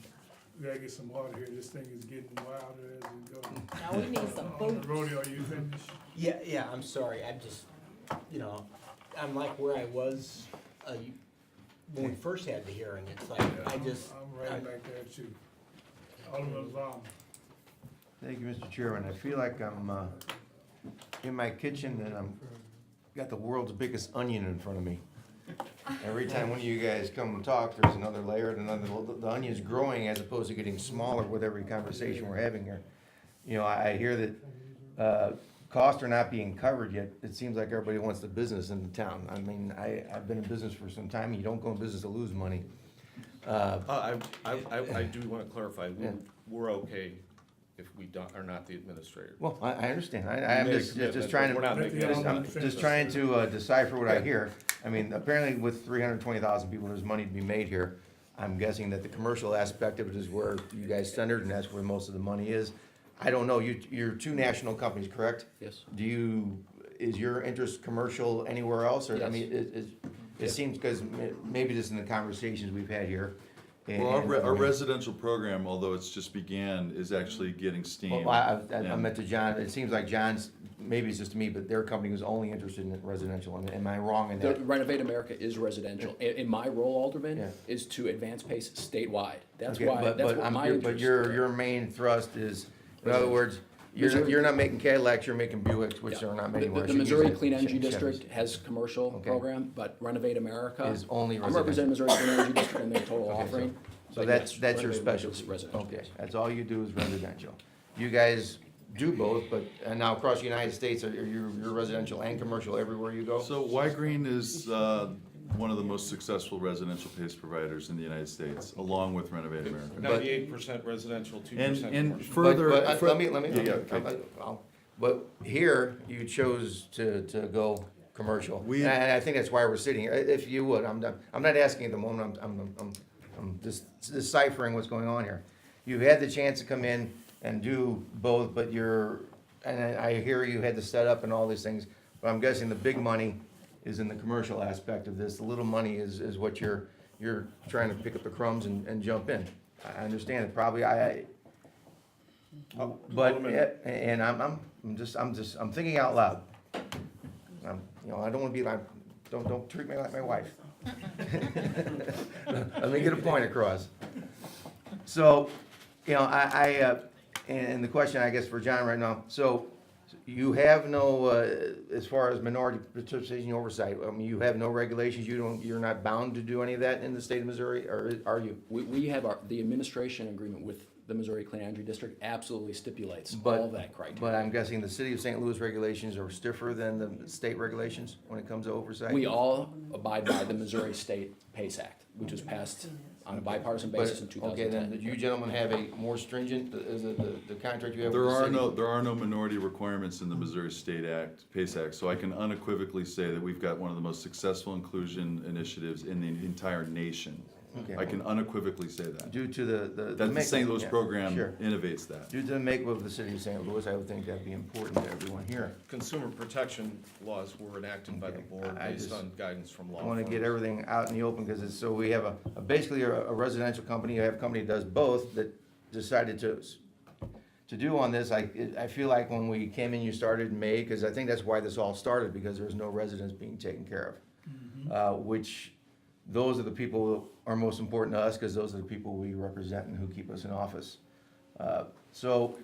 We gotta get some water here, this thing is getting wilder as we go. Now, we need some On the food. rodeo, are you finished? Yeah, I'm sorry. I'm just, I'm like where I was when we first had the hearing. It's like, I'm right back there too. Alderman Vollmer. Thank you, Mr. Chairman. I feel like I'm in my kitchen and I'm got the world's biggest onion in front of me. Every time one of you guys come and talk, there's another layer and another. The onion's growing as opposed to getting smaller with every conversation we're having here. I hear that costs are not being covered yet. It seems like everybody wants the business in the town. I mean, I've been in business for some time. You don't go in business to lose money. I do want to clarify, Yeah. we're okay if we are not the administrator. Well, I understand. I'm made a just commitment, trying but we're not to, making any I'm commitment. just trying to decipher what I hear. I mean, apparently with 320,000 people, there's money to be made here. I'm guessing that the commercial aspect of it is where you guys centered, and that's where most of the money is. I don't know, you're two national companies, correct? Yes. Is your interest commercial anywhere else, or, I Yes. mean, it Yes. seems, because maybe just in the conversations we've had here. Well, our residential program, although it's just began, is actually getting steam. Well, I Yeah. meant to John, it seems like John's, maybe it's just me, but their company was only interested in residential, am I wrong in The that? Renovate America is residential. In my role, Alderman, Yeah. is to advance PACE statewide. That's Okay, why, but- that's but what I'm- my But interest. your main thrust is, in other words, you're not making Cadillacs, you're making Buicks, which Yeah. are not many The more. Missouri Clean Energy District has commercial Okay. program, but Renovate America. Is only I'm representing Missouri Clean Energy District and their total Okay, so- offering. So but that's yes, your Renovate America is specialty? residential. Okay, that's all you do is residential. You guys do both, but, and now across the United States, you're residential and commercial everywhere you go? So Y-Green is one of the most successful residential PACE providers in the United States, along with Renovate America. 98% residential, 2% And commercial. further. But let me, Yeah, okay. but here, you chose to go commercial. We- And I think that's why we're sitting here. If you would, I'm not asking at the moment, I'm just deciphering what's going on here. You've had the chance to come in and do both, but and I hear you had to set up and all these things, but I'm guessing the big money is in the commercial aspect of this. The little money is what you're trying to pick up the crumbs and jump in. I understand it, probably, but, Alderman. and I'm thinking out loud. I don't wanna be like, don't treat me like my wife. Let me get a point across. So, and the question, I guess, for John right now, so you have no, as far as minority participation oversight, I mean, you have no regulations, you're not bound to do any of that in the state of Missouri, or are you? We have the administration agreement with the Missouri Clean Energy District absolutely stipulates But- all that criteria. But I'm guessing the city of St. Louis regulations are stiffer than the state regulations when it comes to oversight? We all abide by the Missouri State PACE Act, which was passed on a bipartisan basis in But, okay, then, 2010. do you gentlemen have a more stringent, is it the contract you have with There the are city? there are no minority requirements in the Missouri State Act, PACE Act, so I can unequivocally say that we've got one of the most successful inclusion initiatives in the entire nation. Okay. I can unequivocally say that. Due to the That the makeup- St. Louis yeah, program sure. innovates that. Due to the makeup of the city of St. Louis, I would think that'd be important to everyone here. Consumer protection laws were enacted by the Okay. board I based just- on guidance from law I wanna get firms. everything out in the open, because it's, so we have basically a residential company, you have a company that does both, that decided to do on this. I feel like when we came in, you started in May, because I think that's why this all started, because there was no residents being taken care of. Which those are the people who are most important to us, because those are the people we represent and who keep us in office. So,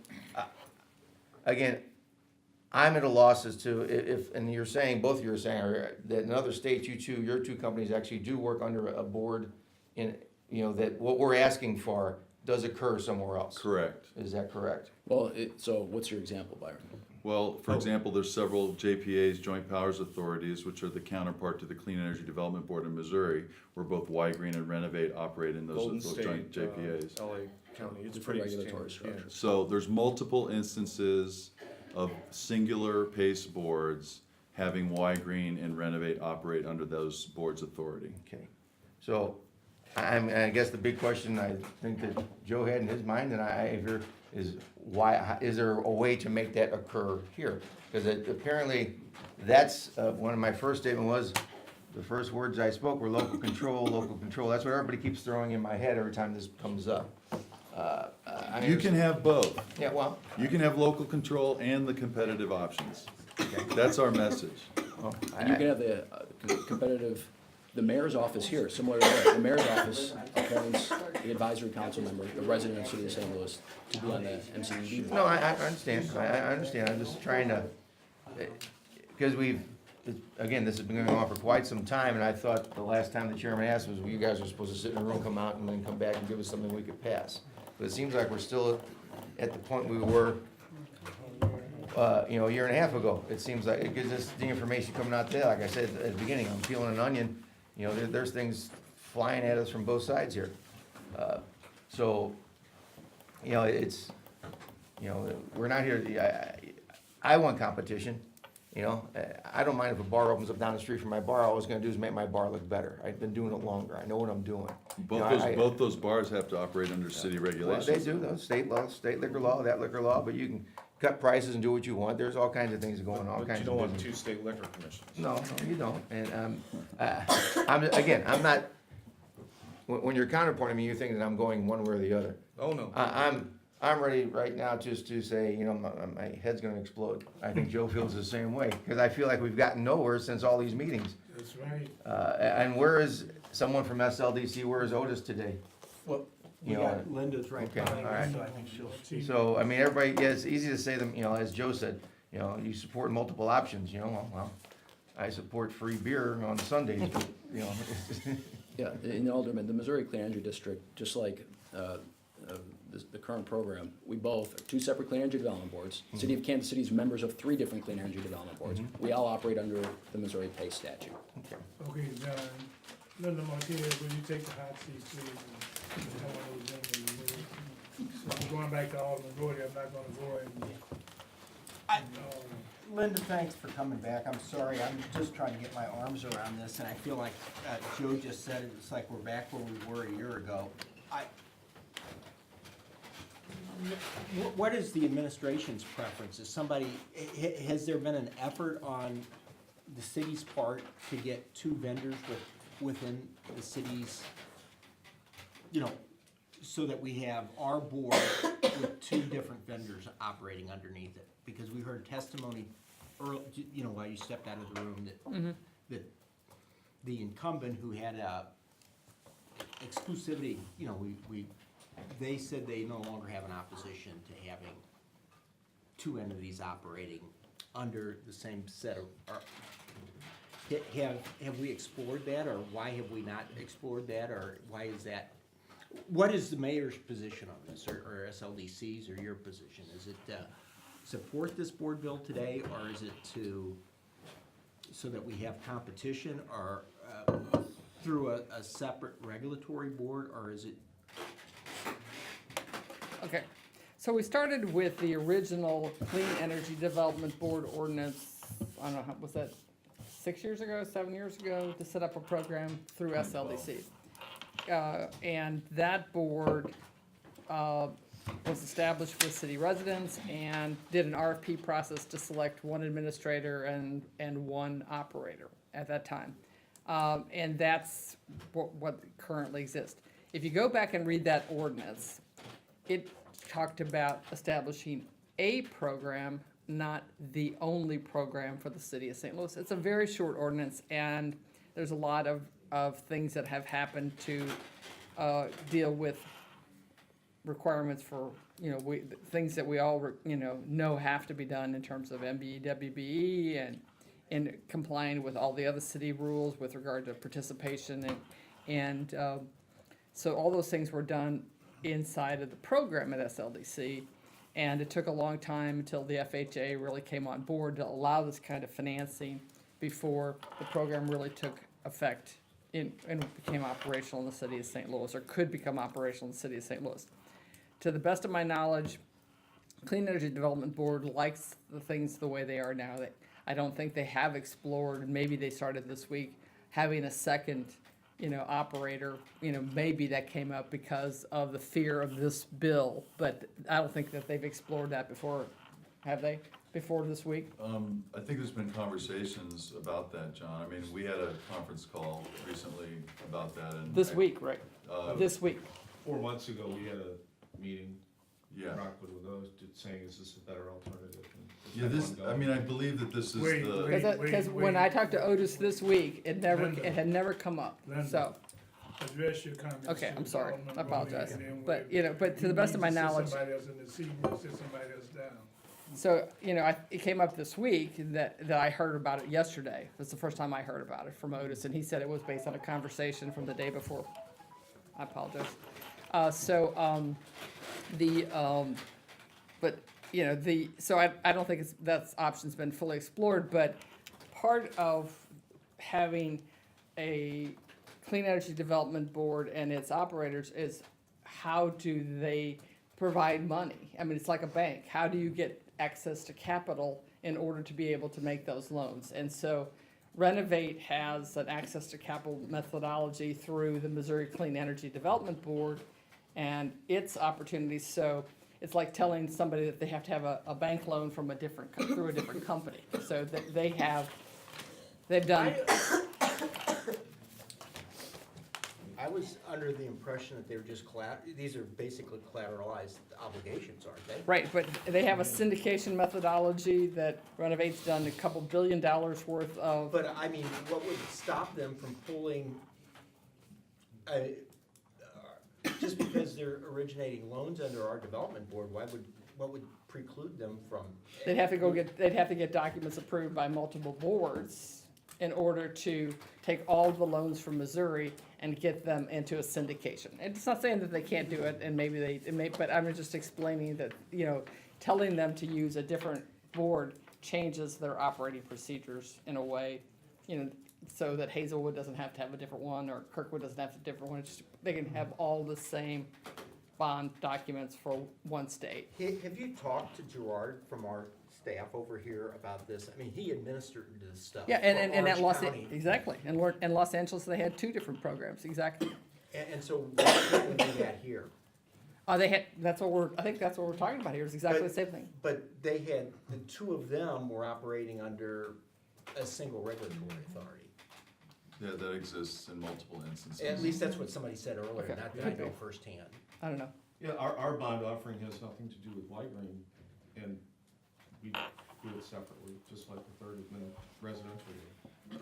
again, I'm at a loss as to if, and you're saying, both of you are saying, that in other states, your two companies actually do work under a board in, that what we're asking for does occur somewhere else. Correct. Is that correct? Well, so what's your example, Byron? Well, for example, there's several JPAs, Joint Powers Authorities, which are the counterpart to the Clean Energy Development Board in Missouri, where both Y-Green and Renovate operate in Golden those joint State, JPAs. LA County, it's Different pretty regulatory standard, yeah. structure. So there's multiple instances of singular PACE boards having Y-Green and Renovate operate under those boards' authority. Okay. So, I guess the big question I think that Joe had in his mind, and I hear, is why, is there a way to make that occur here? Because apparently, that's, one of my first statement was, the first words I spoke were local control, local control. That's what everybody keeps throwing in my head every time this comes up. You can have both. Yeah, well, You can have local control and the competitive options. That's our message. And you can have the competitive, the mayor's office here, similar to that. The mayor's office appoints the advisory council member, the resident of the city of St. Louis, to be on the MCED board. no, I understand, I understand, I'm just trying to, because again, this has been going on for quite some time, and I thought the last time the chairman asked was, well, you guys are supposed to sit in a room, come out, and then come back and give us something we could pass. But it seems like we're still at the point we were, a year and a half ago. It seems like, it gives us the information coming out there, like I said at the beginning, I'm peeling an onion, there's things flying at us from both sides here. So, it's, we're not here, I want competition, I don't mind if a bar opens up down the street from my bar, all I was gonna do is make my bar look better. I've been doing it longer, I know what I'm doing. Both those bars have to operate under city Well, regulations. they do, though, state law, state liquor law, that liquor law, but you can cut prices and do what you want, there's all kinds of things going on, all But kinds you of don't want business. two state liquor commissions. No, you don't, and, I'm not, when you're counterpointing me, you think that I'm going one way or the other. Oh, no. I'm ready right now just to say, my head's gonna explode. I think Joe feels the same way, because I feel like we've gotten nowhere since all these meetings. That's right. And where is someone from SLDC, where is Otis today? Well, You know, Linda's right okay, behind all right. us, so I think she'll. So, I mean, everybody, yeah, it's easy to say them, as Joe said, you support multiple options, well, I support free beer on Sundays, but, Yeah, in Alderman, the Missouri Clean Energy District, just like the current program, we both are two separate clean energy development boards. City of Kansas City is members of 3 different clean energy development boards. We all operate under the Missouri PACE statute. Okay, John, Linda Martinez, will you take the hot seat, please? And have one of those gentlemen remove. So I'm going back to Alderman Boyd, I'm not gonna go and, Linda, thanks for coming back. I'm sorry, I'm just trying to get my arms around this, and I feel like Joe just said it, it's like we're back where we were a year ago. What is the administration's preference? Is somebody, has there been an effort on the city's part to get 2 vendors within the city's, so that we have our board with 2 different vendors operating underneath it? Because we heard testimony early, while you stepped out of the room, that the incumbent who had exclusivity, they said they no longer have an opposition to having 2 entities operating under the same set of, have we explored that, or why have we not explored that, or why is that? What is the mayor's position on this, or SLDC's, or your position? Is it support this board bill today, or is it so that we have competition, or through a separate regulatory board, or is it? Okay, so we started with the original Clean Energy Development Board ordinance, I don't know, was that 6 years ago, 7 years ago, to set up a program through SLDC. And that board was established with city residents and did an RFP process to select 1 administrator and 1 operator at that time. And that's what currently exists. If you go back and read that ordinance, it talked about establishing a program, not the only program for the city of St. Louis. It's a very short ordinance, and there's a lot of of things that have happened to deal with requirements for, things that we all, know have to be done in terms of MBE, WBE, and in complying with all the other city rules with regard to participation, and so all those things were done inside of the program at SLDC, and it took a long time until the FHA really came on board to allow this kind of financing before the program really took effect and became operational in the city of St. Louis, or could become operational in the city of St. Louis. To the best of my knowledge, Clean Energy Development Board likes the things the way they are now. I don't think they have explored, and maybe they started this week, having a second, operator. Maybe that came up because of the fear of this bill, but I don't think that they've explored that before. Have they? Before this week? I think there's been conversations about that, John. I mean, we had a conference call recently about that, and. This week, right? This week. 4 months ago, we had a meeting, Yeah. Rockwood with those, saying, is this a better alternative? Yeah, I believe that this is Wait, the. wait. Because when I talked to Otis this week, it had never come up, Linda. so. Address your comments. Okay, I'm sorry. Alderman I apologize. Boney, and then But, we'll- but to the best of my You need to sit knowledge, somebody else in the seat, we'll sit somebody else down. so, it came up this week that I heard about it yesterday. That's the first time I heard about it from Otis, and he said it was based on a conversation from the day before. I apologize. So I don't think that option's been fully explored, but part of having a Clean Energy Development Board and its operators is how do they provide money? I mean, it's like a bank. How do you get access to capital in order to be able to make those loans? And so Renovate has an access to capital methodology through the Missouri Clean Energy Development Board and its opportunities. So it's like telling somebody that they have to have a bank loan from through a different company. So that they've done. I was under the impression that they were just these are basically collateralized obligations, aren't they? Right, but they have a syndication methodology that Renovate's done a couple $1 billion worth of. But I mean, what would stop them from pulling, just because they're originating loans under our development board, what would preclude them from? They'd have to get documents approved by multiple boards in order to take all the loans from Missouri and get them into a syndication. It's not saying that they can't do it, and but I'm just explaining that, telling them to use a different board changes their operating procedures in a way, so that Hazelwood doesn't have to have a different one, or Kirkwood doesn't have a different one. They can have all the same bond documents for one state. Have you talked to Gerard from our staff over here about this? I mean, he administered this stuff. Yeah, and for at Orange County. exactly, in Los Angeles, they had two different programs, exactly. And so why can't we do that here? I think that's what we're talking about here, is exactly the same thing. But the two of them were operating under a single regulatory authority. Yeah, that exists in multiple instances. At least that's what somebody said earlier, Okay. not that I know firsthand. I don't know. Yeah, our bond offering has nothing to do with White Green, and we do it separately, just like the 30-minute residential did.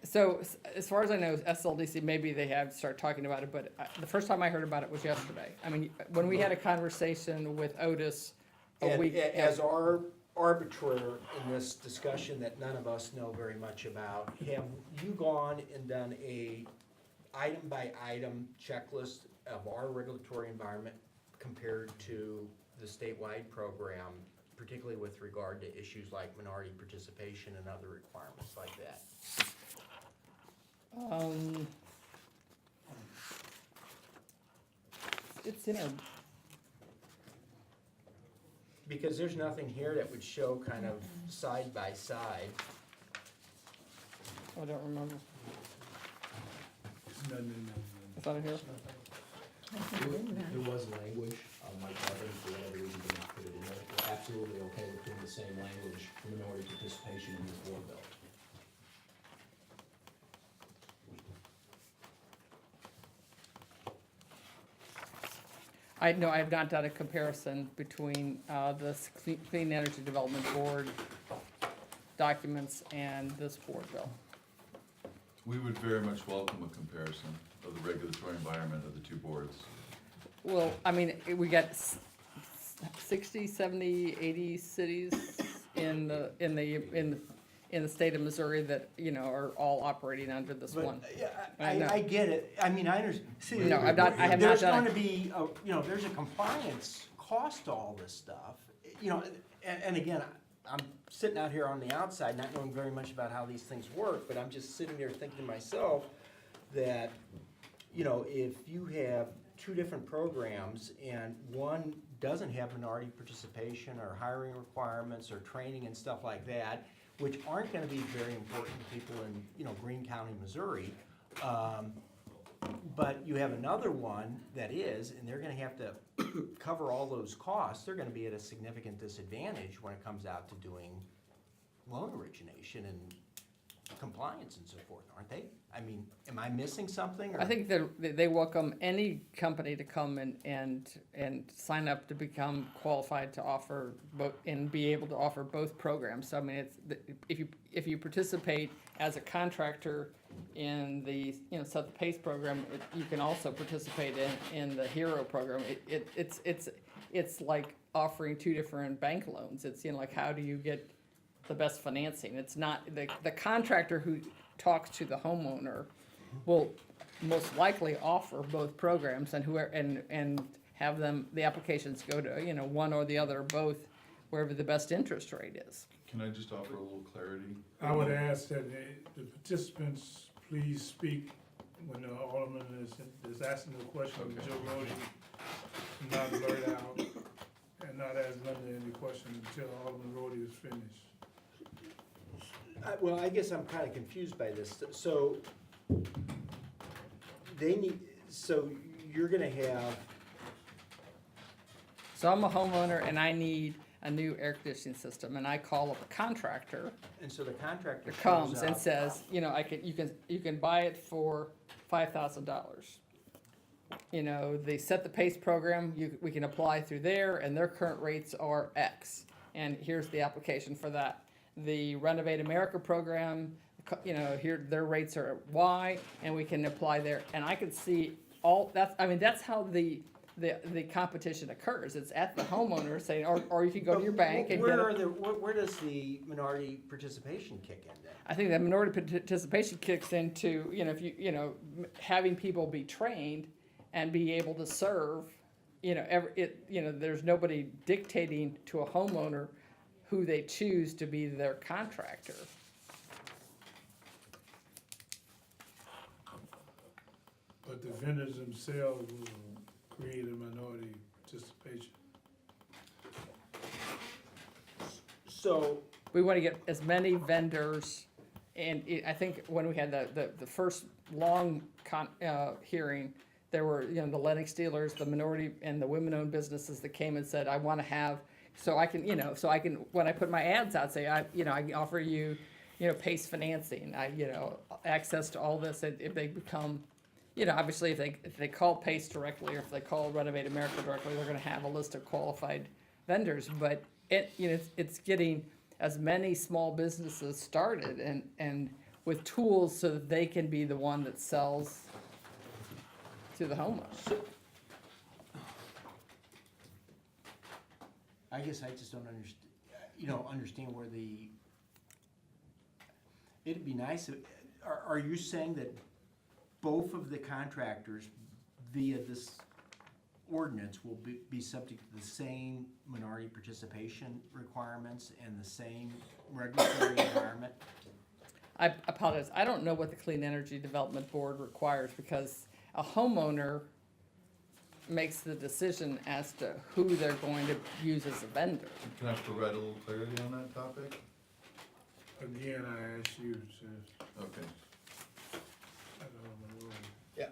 So as far as I know, SLDC, maybe they have started talking about it, but the first time I heard about it was yesterday. I mean, when we had a conversation with Otis a week. As our arbitrator in this discussion that none of us know very much about, have you gone and done a item-by-item checklist of our regulatory environment compared to the statewide program, particularly with regard to issues like minority participation and other requirements like that? It's in our, Because there's nothing here that would show kind of side by side. I don't remember. No. It's not in here. There was language, Mike, I think for whatever reason, did not put it in there. We're absolutely okay with putting the same language for minority participation in this board bill. I have not done a comparison between the Clean Energy Development Board documents and this board bill. We would very much welcome a comparison of the regulatory environment of the two boards. Well, I mean, we got 60, 70, 80 cities in the state of Missouri that, you know, are all operating under this But, one. yeah, I know. I get it, I mean, I understand. See, No, I have not there's done gonna it. be, you know, there's a compliance cost to all this stuff, you know, and again, I'm sitting out here on the outside, not knowing very much about how these things work, but I'm just sitting there thinking to myself that, you know, if you have two different programs and one doesn't have minority participation or hiring requirements or training and stuff like that, which aren't gonna be very important to people in, you know, Greene County, Missouri, but you have another one that is, and they're gonna have to cover all those costs, they're gonna be at a significant disadvantage when it comes out to doing loan origination and compliance and so forth, aren't they? I mean, am I missing something, or? I think they welcome any company to come and sign up to become qualified to offer both, and be able to offer both programs. So I mean, if you participate as a contractor in the, you know, Set the Pace program, you can also participate in the HERO program. It's like offering two different bank loans. It's, you know, like, how do you get the best financing? It's not, the contractor who talks to the homeowner will most likely offer both programs, and whoever, and have them, the applications go to, you know, one or the other, or both, wherever the best interest rate is. Can I just offer a little clarity? I would ask that the participants please speak when the alderman is asking the question of Joe Rody, not blurt out, and not ask Linda any question until Alderman Rody is finished. Well, I guess I'm kind of confused by this. So they need, so you're gonna have, So I'm a homeowner and I need a new air conditioning system, and I call up a contractor and so the contractor shows comes and up. says, you know, you can buy it for $5,000. You know, the Set the Pace program, we can apply through there, and their current rates are X, and here's the application for that. The Renovate America program, you know, here, their rates are Y, and we can apply there, and I can see all, that's how the competition occurs. It's at the homeowner saying, or you can go to your bank and get it. Where does the minority participation kick in then? I think that minority participation kicks into, you know, if you having people be trained and be able to serve, you know, there's nobody dictating to a homeowner who they choose to be their contractor. But the vendors themselves will create a minority participation. So, We want to get as many vendors, and I think when we had the first long hearing, there were, you know, the Lennox dealers, the minority and the women-owned businesses that came and said, I want to have, so I can, when I put my ads out, say, I can offer you, PACE financing, access to all this, if they become, obviously if they call PACE directly, or if they call Renovate America directly, they're gonna have a list of qualified vendors, but it's getting as many small businesses started and with tools so that they can be the one that sells to the homeowner. I guess I just don't understand where it'd be nice, are you saying that both of the contractors via this ordinance will be subject to the same minority participation requirements and the same regulatory environment? I apologize, I don't know what the Clean Energy Development Board requires, because a homeowner makes the decision as to who they're going to use as a vendor. Can I provide a little clarity on that topic? Again, I ask you to, Okay. I don't know. Yeah,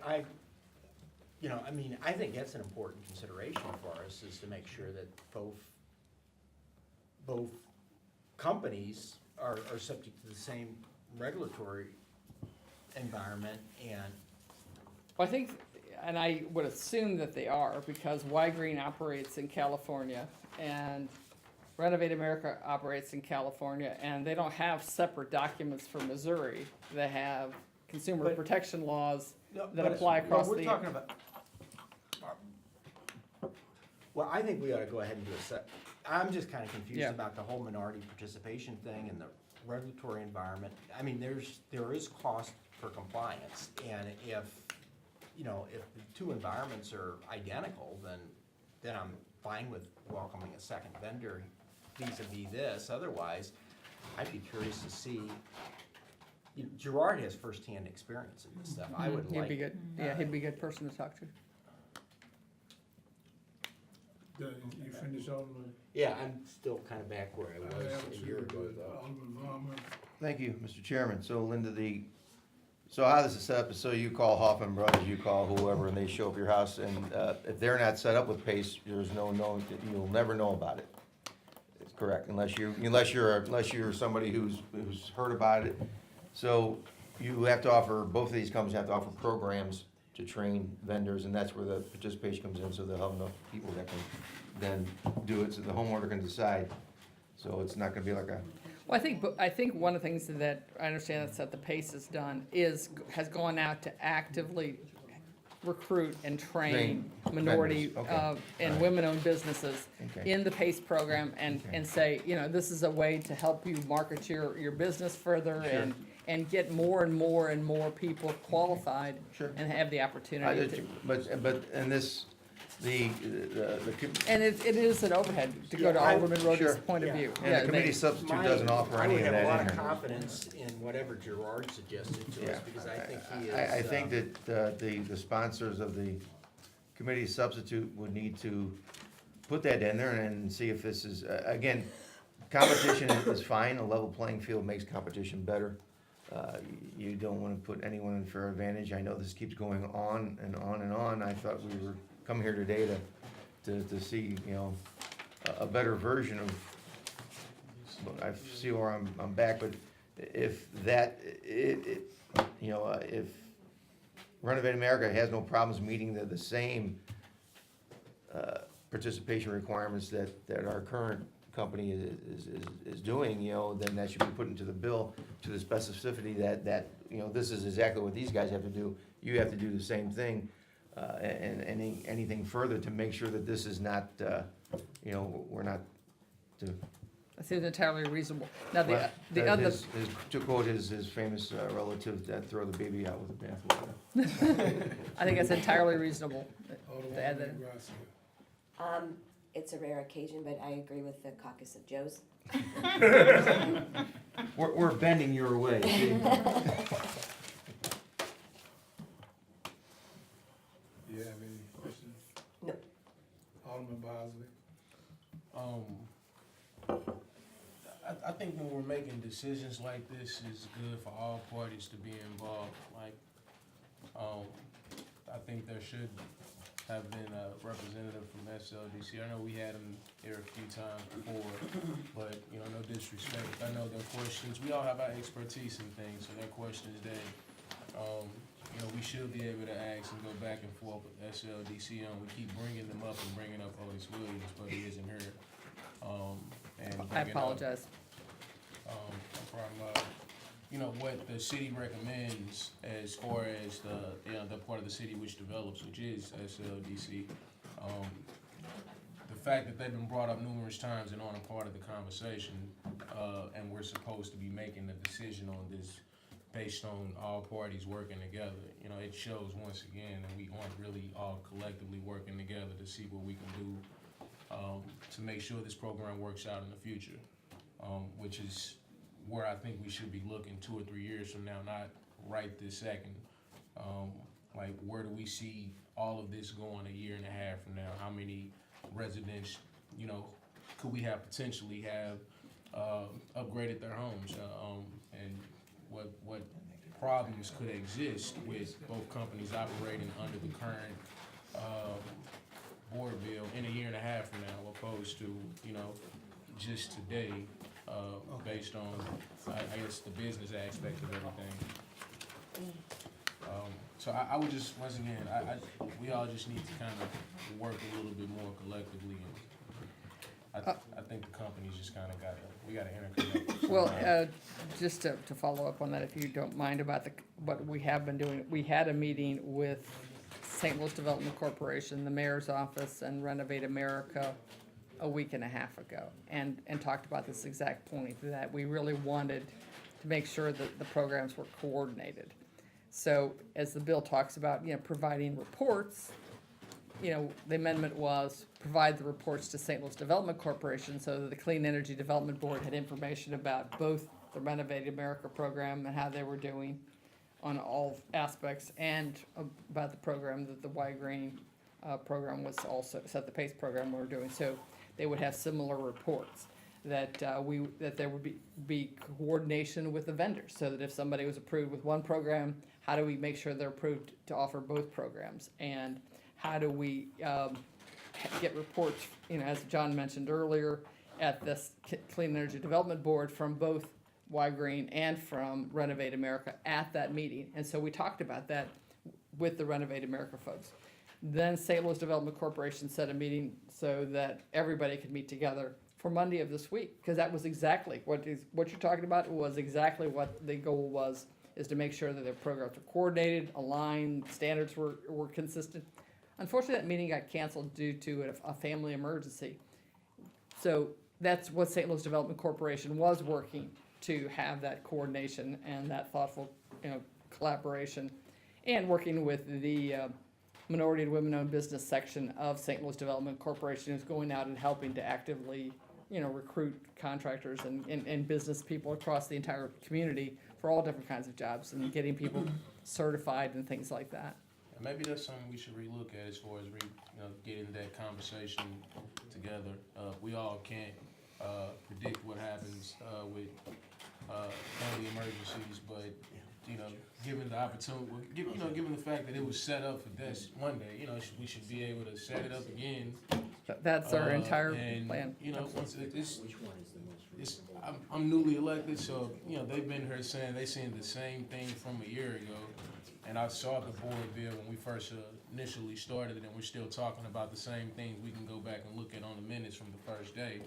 I think that's an important consideration for us, is to make sure that both companies are subject to the same regulatory environment and. Well, I think, and I would assume that they are, because Y Green operates in California and Renovate America operates in California, and they don't have separate documents for Missouri. They have consumer But- protection laws No, that but apply no, across we're the. talking about. Well, I think we ought to go ahead and do a set. I'm just kind of confused Yeah. about the whole minority participation thing and the regulatory environment. I mean, there is cost for compliance, and if, you know, if the two environments are identical, then I'm fine with welcoming a second vendor vis-a-vis this. Otherwise, I'd be curious to see, Gerard has firsthand experience in this stuff. I would He'd like. be good, yeah, he'd be a good person to talk to. You finish on Yeah, I'm still kind of back where I the, was a year ago, though. Alderman Vollmer. Thank you, Mr. Chairman. So Linda, so how this is set up is so you call Hoffman Brothers, you call whoever, and they show up at your house, and if they're not set up with PACE, there's you'll never know about it. It's correct, unless you're somebody who's heard about it. So you have to offer, both of these companies have to offer programs to train vendors, and that's where the participation comes in, so they'll have enough people that can then do it, so the homeowner can decide. So it's not gonna be like a, Well, I think one of the things that I understand that the PACE has done has gone out to actively recruit and train Train minority, vendors, okay. and Alright. women-owned businesses Okay. in the PACE program and say, you know, this is a way to help you market your business further Sure. and get more and more and more people qualified Sure. and have the opportunity to. but, in this, the And it is an overhead to go to Yeah, I- Alderman Rhodes' sure. point of Yeah. view. And Yeah, the committee substitute doesn't offer I any would of have a lot that in of here. confidence in whatever Gerard suggested to us, Yeah. because I think he is. I think that the sponsors of the committee substitute would need to put that in there and see if this is, again, competition is fine, a level playing field makes competition better. You don't wanna put anyone in fair advantage, I know this keeps going on and on and on, I thought we were coming here today to see, you know, a better version of, I see where I'm back, but if that, you know, if Renovate America has no problems meeting the same participation requirements that our current company is doing, you know, then that should be put into the bill to the specificity that, you know, this is exactly what these guys have to do. You have to do the same thing, and anything further to make sure that this is not, you know, we're not to. That seems entirely reasonable. Now, Well, the other. To quote his famous relative, that throw the baby out with the bathwater. I think that's entirely reasonable. To add that Alderwoman in. Gracia. It's a rare occasion, but I agree with the caucus of Joes. We're bending your way, see? You have any questions? No. Alderman Bosley. I think when we're making decisions like this, it's good for all parties to be involved. Like, I think there should have been a representative from SLDC. I know we had them here a few times before, but, you know, no disrespect. I know their questions, we all have our expertise in things, so their questions that, you know, we should be able to ask and go back and forth with SLDC on. We keep bringing them up and bringing up Otis Williams, but he isn't here. And I bringing up, apologize. from, you know, what the city recommends as far as the part of the city which develops, which is SLDC. The fact that they've been brought up numerous times and on a part of the conversation, and we're supposed to be making a decision on this based on all parties working together, you know, it shows once again that we aren't really all collectively working together to see what we can do to make sure this program works out in the future, which is where I think we should be looking 2 or 3 years from now, not right this second. Like, where do we see all of this going a year and a half from now? How many residents, you know, could we have potentially have upgraded their homes? And what problems could exist with both companies operating under the current board bill in a year and a half from now, opposed to, you know, just today, based on, I guess, the business aspect of everything. So I would just, once again, we all just need to kind of work a little bit more collectively. And I think the company's just kinda we gotta interconnect. Well, just to follow up on that, if you don't mind, about what we have been doing, we had a meeting with St. Louis Development Corporation, the mayor's office, and Renovate America a week and a half ago, and talked about this exact point, that we really wanted to make sure that the programs were coordinated. So as the bill talks about, providing reports, the amendment was provide the reports to St. Louis Development Corporation so that the Clean Energy Development Board had information about both the Renovate America program and how they were doing on all aspects, and about the program that the Y-Green program was also, Set the Pace program we were doing. So they would have similar reports, that there would be coordination with the vendors, so that if somebody was approved with one program, how do we make sure they're approved to offer both programs? And how do we get reports, as John mentioned earlier, at this Clean Energy Development Board from both Y-Green and from Renovate America at that meeting? And so we talked about that with the Renovate America folks. Then St. Louis Development Corporation set a meeting so that everybody could meet together for Monday of this week, because that was exactly what you're talking about. It was exactly what the goal was, is to make sure that their programs were coordinated, aligned, standards were consistent. Unfortunately, that meeting got canceled due to a family emergency. So that's what St. Louis Development Corporation was working to have, that coordination and that thoughtful, collaboration, and working with the minority and women-owned business section of St. Louis Development Corporation, who's going out and helping to actively, recruit contractors and business people across the entire community for all different kinds of jobs, and getting people certified and things like that. And maybe that's something we should relook at, as far as getting that conversation together. We all can't predict what happens with family emergencies, but given the opportunity, given the fact that it was set up for this Monday, we should be able to set it up again. That's our entire and, plan. I'm newly elected, so they've been here saying they seen the same thing from a year ago. And I saw the board bill when we first initially started it, and we're still talking about the same things. We can go back and look at on the minutes from the first day.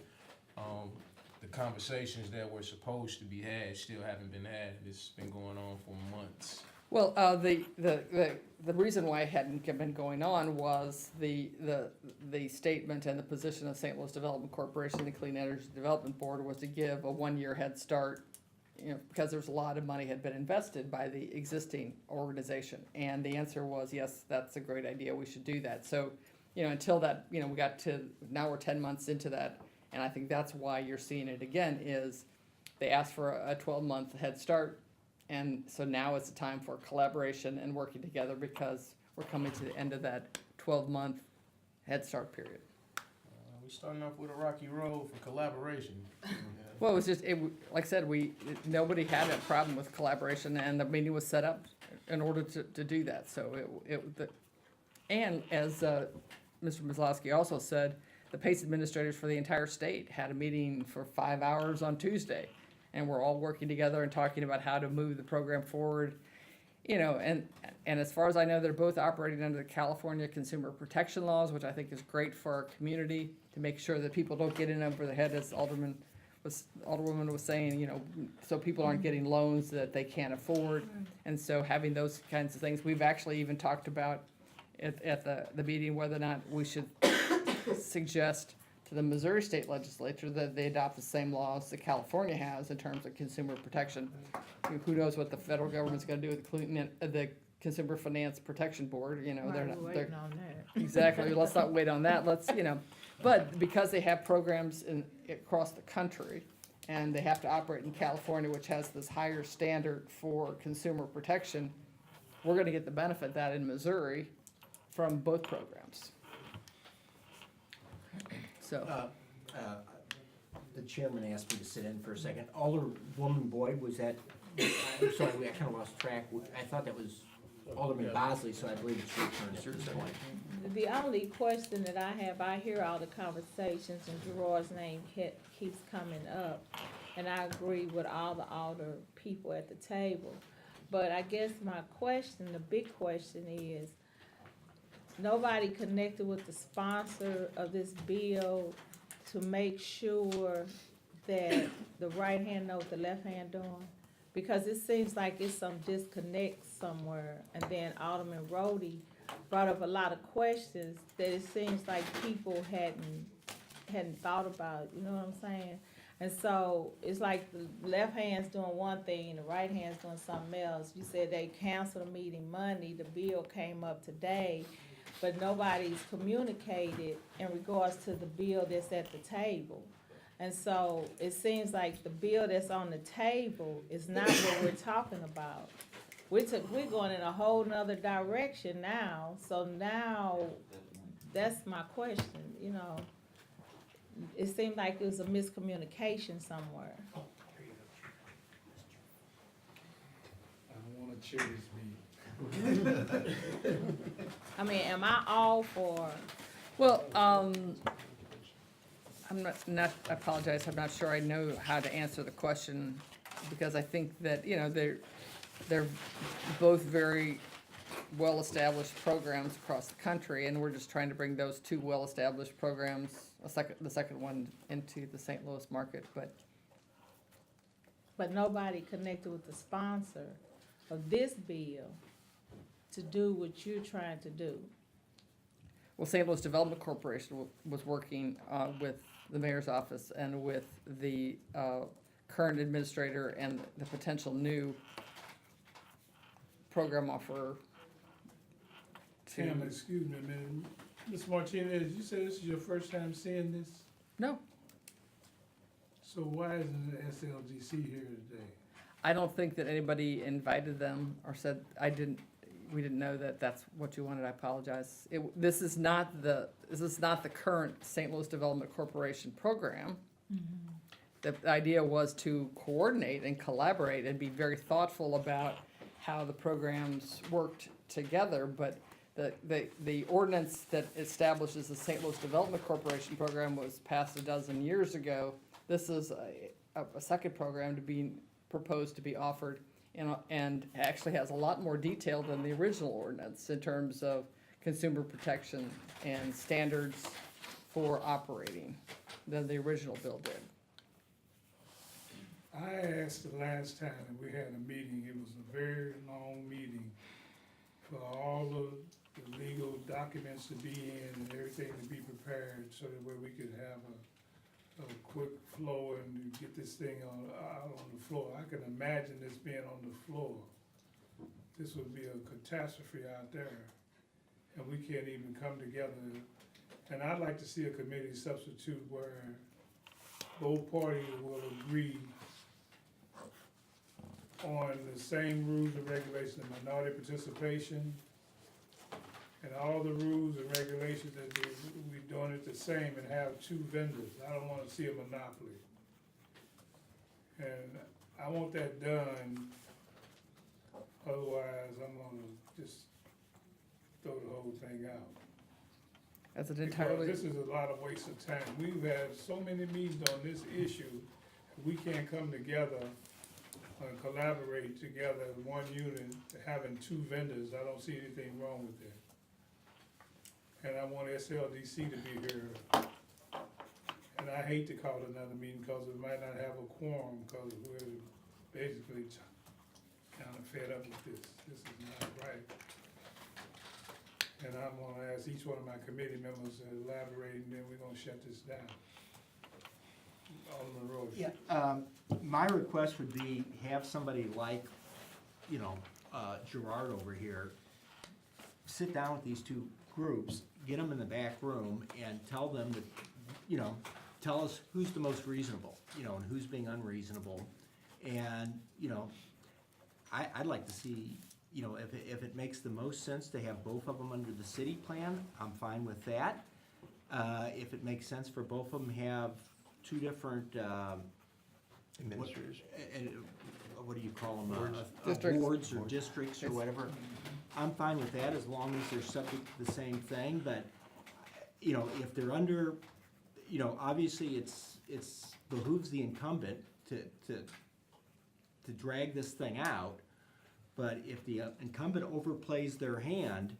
The conversations that were supposed to be had still haven't been had. It's been going on for months. Well, the reason why it hadn't been going on was the statement and the position of St. Louis Development Corporation, the Clean Energy Development Board, was to give a 1-year head start, because there's a lot of money had been invested by the existing organization. And the answer was, yes, that's a great idea, we should do that. So, until that, we got to, now we're 10 months into that, and I think that's why you're seeing it again, is they asked for a 12-month head start. And so now it's the time for collaboration and working together, because we're coming to the end of that 12-month head start period. We're starting off with a rocky road for collaboration. Well, it was just, like I said, nobody had a problem with collaboration, and the meeting was set up in order to do that. So and as Mr. Maslowski also said, the PACE administrators for the entire state had a meeting for 5 hours on Tuesday, and we're all working together and talking about how to move the program forward. And as far as I know, they're both operating under the California consumer protection laws, which I think is great for our community, to make sure that people don't get in over their head, as Alderwoman was saying, so people aren't getting loans that they can't afford. And so having those kinds of things, we've actually even talked about at the meeting whether or not we should suggest to the Missouri State Legislature that they adopt the same laws that California has in terms of consumer protection. Who knows what the federal government's gonna do with the Consumer Finance Protection Board, they're not, waiting on that. exactly, let's not wait on that, but because they have programs across the country, and they have to operate in California, which has this higher standard for consumer protection, we're gonna get the benefit of that in Missouri from both programs. So, The chairman asked me to sit in for a second. Alderwoman Boyd, was that, I'm sorry, I kind of lost track. I thought that was Alderman Bosley, so I believe it's your turn at this point. The only question that I have, I hear all the conversations and Gerard's name keeps coming up, and I agree with all the alder people at the table. But I guess my question, the big question is, nobody connected with the sponsor of this bill to make sure that the right hand knows what the left hand doing? Because it seems like it's some disconnect somewhere, and then Alderman Rhodey brought up a lot of questions that it seems like people hadn't thought about, you know what I'm saying? And so, it's like the left hand's doing one thing, the right hand's doing something else. You said they canceled a meeting Monday, the bill came up today, but nobody's communicated in regards to the bill that's at the table. And so, it seems like the bill that's on the table is not what we're talking about. We're going in a whole nother direction now, so now, that's my question, you know. It seemed like it was a miscommunication somewhere. I don't wanna chair this meeting. I mean, am I all for, Well, I'm not, I apologize, I'm not sure I know how to answer the question, because I think that, you know, they're both very well-established programs across the country, and we're just trying to bring those two well-established programs, the second one into the St. Louis market, but nobody connected with the sponsor of this bill to do what you're trying to do? well, St. Louis Development Corporation was working with the mayor's office and with the current administrator and the potential new program offerer to. Tim, excuse me a minute. Ms. Martinez, you said this is your first time seeing this? No, So why isn't the SLGC here today? I don't think that anybody invited them or said, we didn't know that that's what you wanted, I apologize. This is not the current St. Louis Development Corporation program. The idea was to coordinate and collaborate and be very thoughtful about how the programs worked together, but the ordinance that establishes the St. Louis Development Corporation program was passed a dozen years ago. This is a second program to be proposed to be offered, and actually has a lot more detail than the original ordinance in terms of consumer protection and standards for operating than the original bill did. I asked the last time that we had a meeting, it was a very long meeting, for all of the legal documents to be in and everything to be prepared, so that way we could have a quick flow and get this thing out on the floor. I can imagine this being on the floor. This would be a catastrophe out there, and we can't even come together. And I'd like to see a committee substitute where both parties will agree on the same rules and regulations of minority participation, and all the rules and regulations that we're doing it the same, and have two vendors. I don't wanna see a monopoly. And I want that done, otherwise I'm gonna just throw the whole thing out. As an Because entirely, this is a lot of waste of time. We've had so many meetings on this issue, we can't come together and collaborate together as one unit, having two vendors. I don't see anything wrong with that. And I want SLDC to be here. And I hate to call another meeting, because we might not have a quorum, because we're basically kind of fed up with this. This is not right. And I'm gonna ask each one of my committee members to elaborate, and then we're gonna shut this down. Alderman Rhodes. Yeah, my request would be have somebody like, Gerard over here, sit down with these two groups, get them in the back room and tell them that, tell us who's the most reasonable, and who's being unreasonable. And, I'd like to see, if it makes the most sense to have both of them under the city plan, I'm fine with that. If it makes sense for both of them have two different, Administrators. what do you call them? Districts. Wards or districts or whatever. I'm fine with that as long as they're subject to the same thing, but, if they're under, obviously it's behooves the incumbent to drag this thing out. But if the incumbent overplays their hand,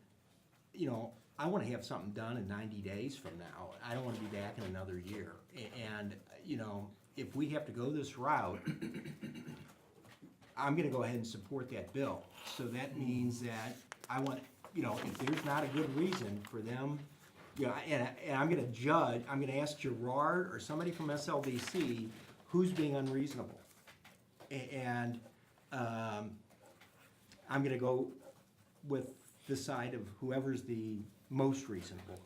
I wanna have something done in 90 days from now. I don't wanna be back in another year. And, you know, if we have to go this route, I'm gonna go ahead and support that bill. So that means that I want, you know, if there's not a good reason for them, you know, and I'm gonna ask Gerard or somebody from SLDC who's being unreasonable. And I'm gonna go with the side of whoever's the most reasonable.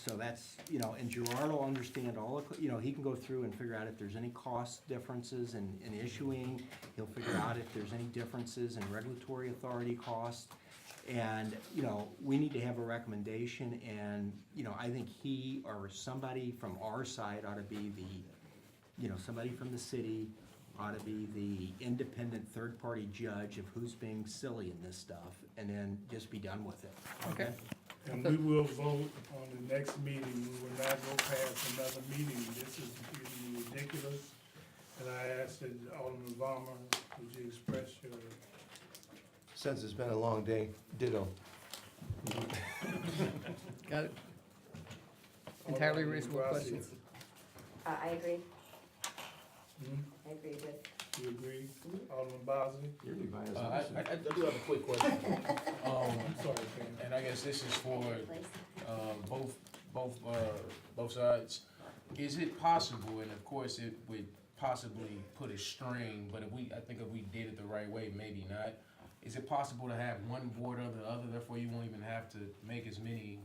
So that's, you know, and Gerard will understand all, you know, he can go through and figure out if there's any cost differences in issuing. He'll figure out if there's any differences in regulatory authority cost. And, you know, we need to have a recommendation, and, you know, I think he or somebody from our side ought to be the, you know, somebody from the city ought to be the independent third-party judge of who's being silly in this stuff, and then just be done with it. Okay. And we will vote on the next meeting. We will not go past another meeting. This is getting ridiculous. And I asked that Alderman Vollmer, would you express your, Since it's been a long day, ditto. Got it? Entirely Alderman reasonable Gracia. questions. I agree. Hmm? I agree with. You agree? Alderman Bosley? You're divided. I do have a quick question. I'm sorry, Ken. And I guess this is for, both sides. Is it possible, and of course it would possibly put a strain, but I think if we did it the right way, maybe not. Is it possible to have one board or the other, therefore you won't even have to make as many,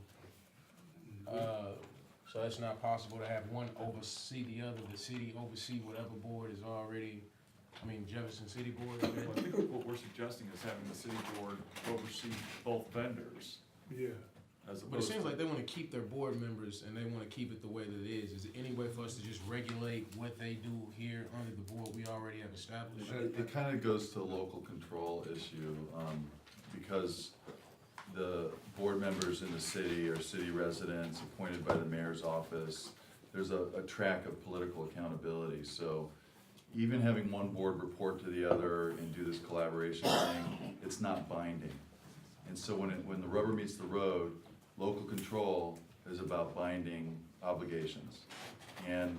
so it's not possible to have one oversee the other, the city oversee whatever board is already, Jefferson City Board? Well, I think what we're suggesting is having the city board oversee both vendors, Yeah. as But it opposed seems to. like they wanna keep their board members and they wanna keep it the way that it is. Is there any way for us to just regulate what they do here under the board we already have established? It kind of goes to a local control issue, because the board members in the city are city residents appointed by the mayor's office. There's a track of political accountability, so even having one board report to the other and do this collaboration thing, it's not binding. And so when the rubber meets the road, local control is about binding obligations. And,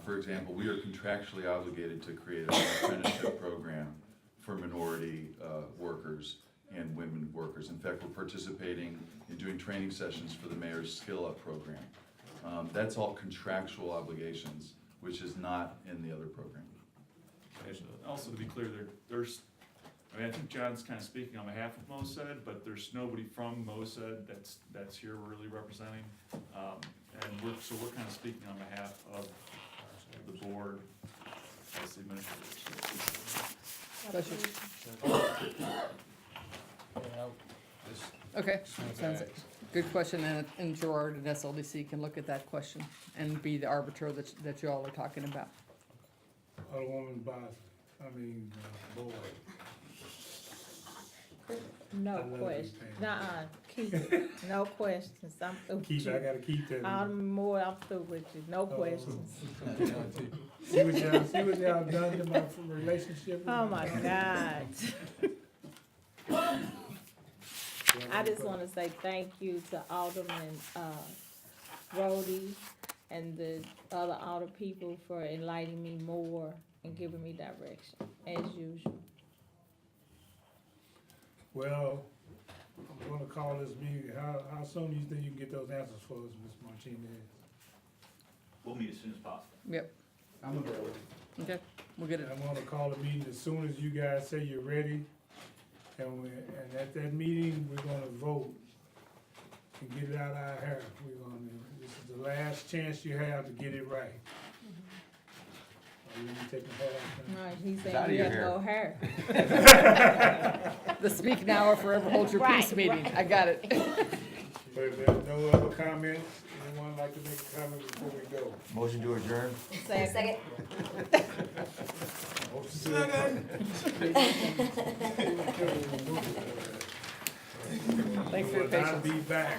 for example, we are contractually obligated to create an apprenticeship program for minority workers and women workers. In fact, we're participating in doing training sessions for the mayor's Skill Up program. That's all contractual obligations, which is not in the other program. Also, to be clear, I think John's kind of speaking on behalf of MoSED, but there's nobody from MoSED that's here really representing. And we're kind of speaking on behalf of the board as the administrators. Okay, sounds like good question, and Gerard and SLDC can look at that question and be the arbiter that you all are talking about. Alderwoman Bosley, Boyd. No I love you, question. Pam. Nuh-uh, keep it. No questions. I'm through with Keep, I you. gotta keep that. I'm through with you. No questions. See what y'all done to my relationship? Oh, my God. I just wanna say thank you to Alderman, Rhodey and the other Alder people for enlightening me more and giving me direction, as usual. Well, I'm gonna call this meeting, how soon do you think you can get those answers for us, Ms. Martinez? We'll meet as soon as possible. Yep, I'm available. okay, we'll get it. I'm gonna call the meeting as soon as you guys say you're ready. And at that meeting, we're gonna vote and get it out of our hair. This is the last chance you have to get it right. Are you gonna take the hat off? Right, he out said of you your have hair. no hair. The speak now or forever hold your peace Right, meeting, I got it. But if there's no other comments, anyone like to make a comment before we go? Motion to adjourn? Second. Thanks for your We will not patience. be back.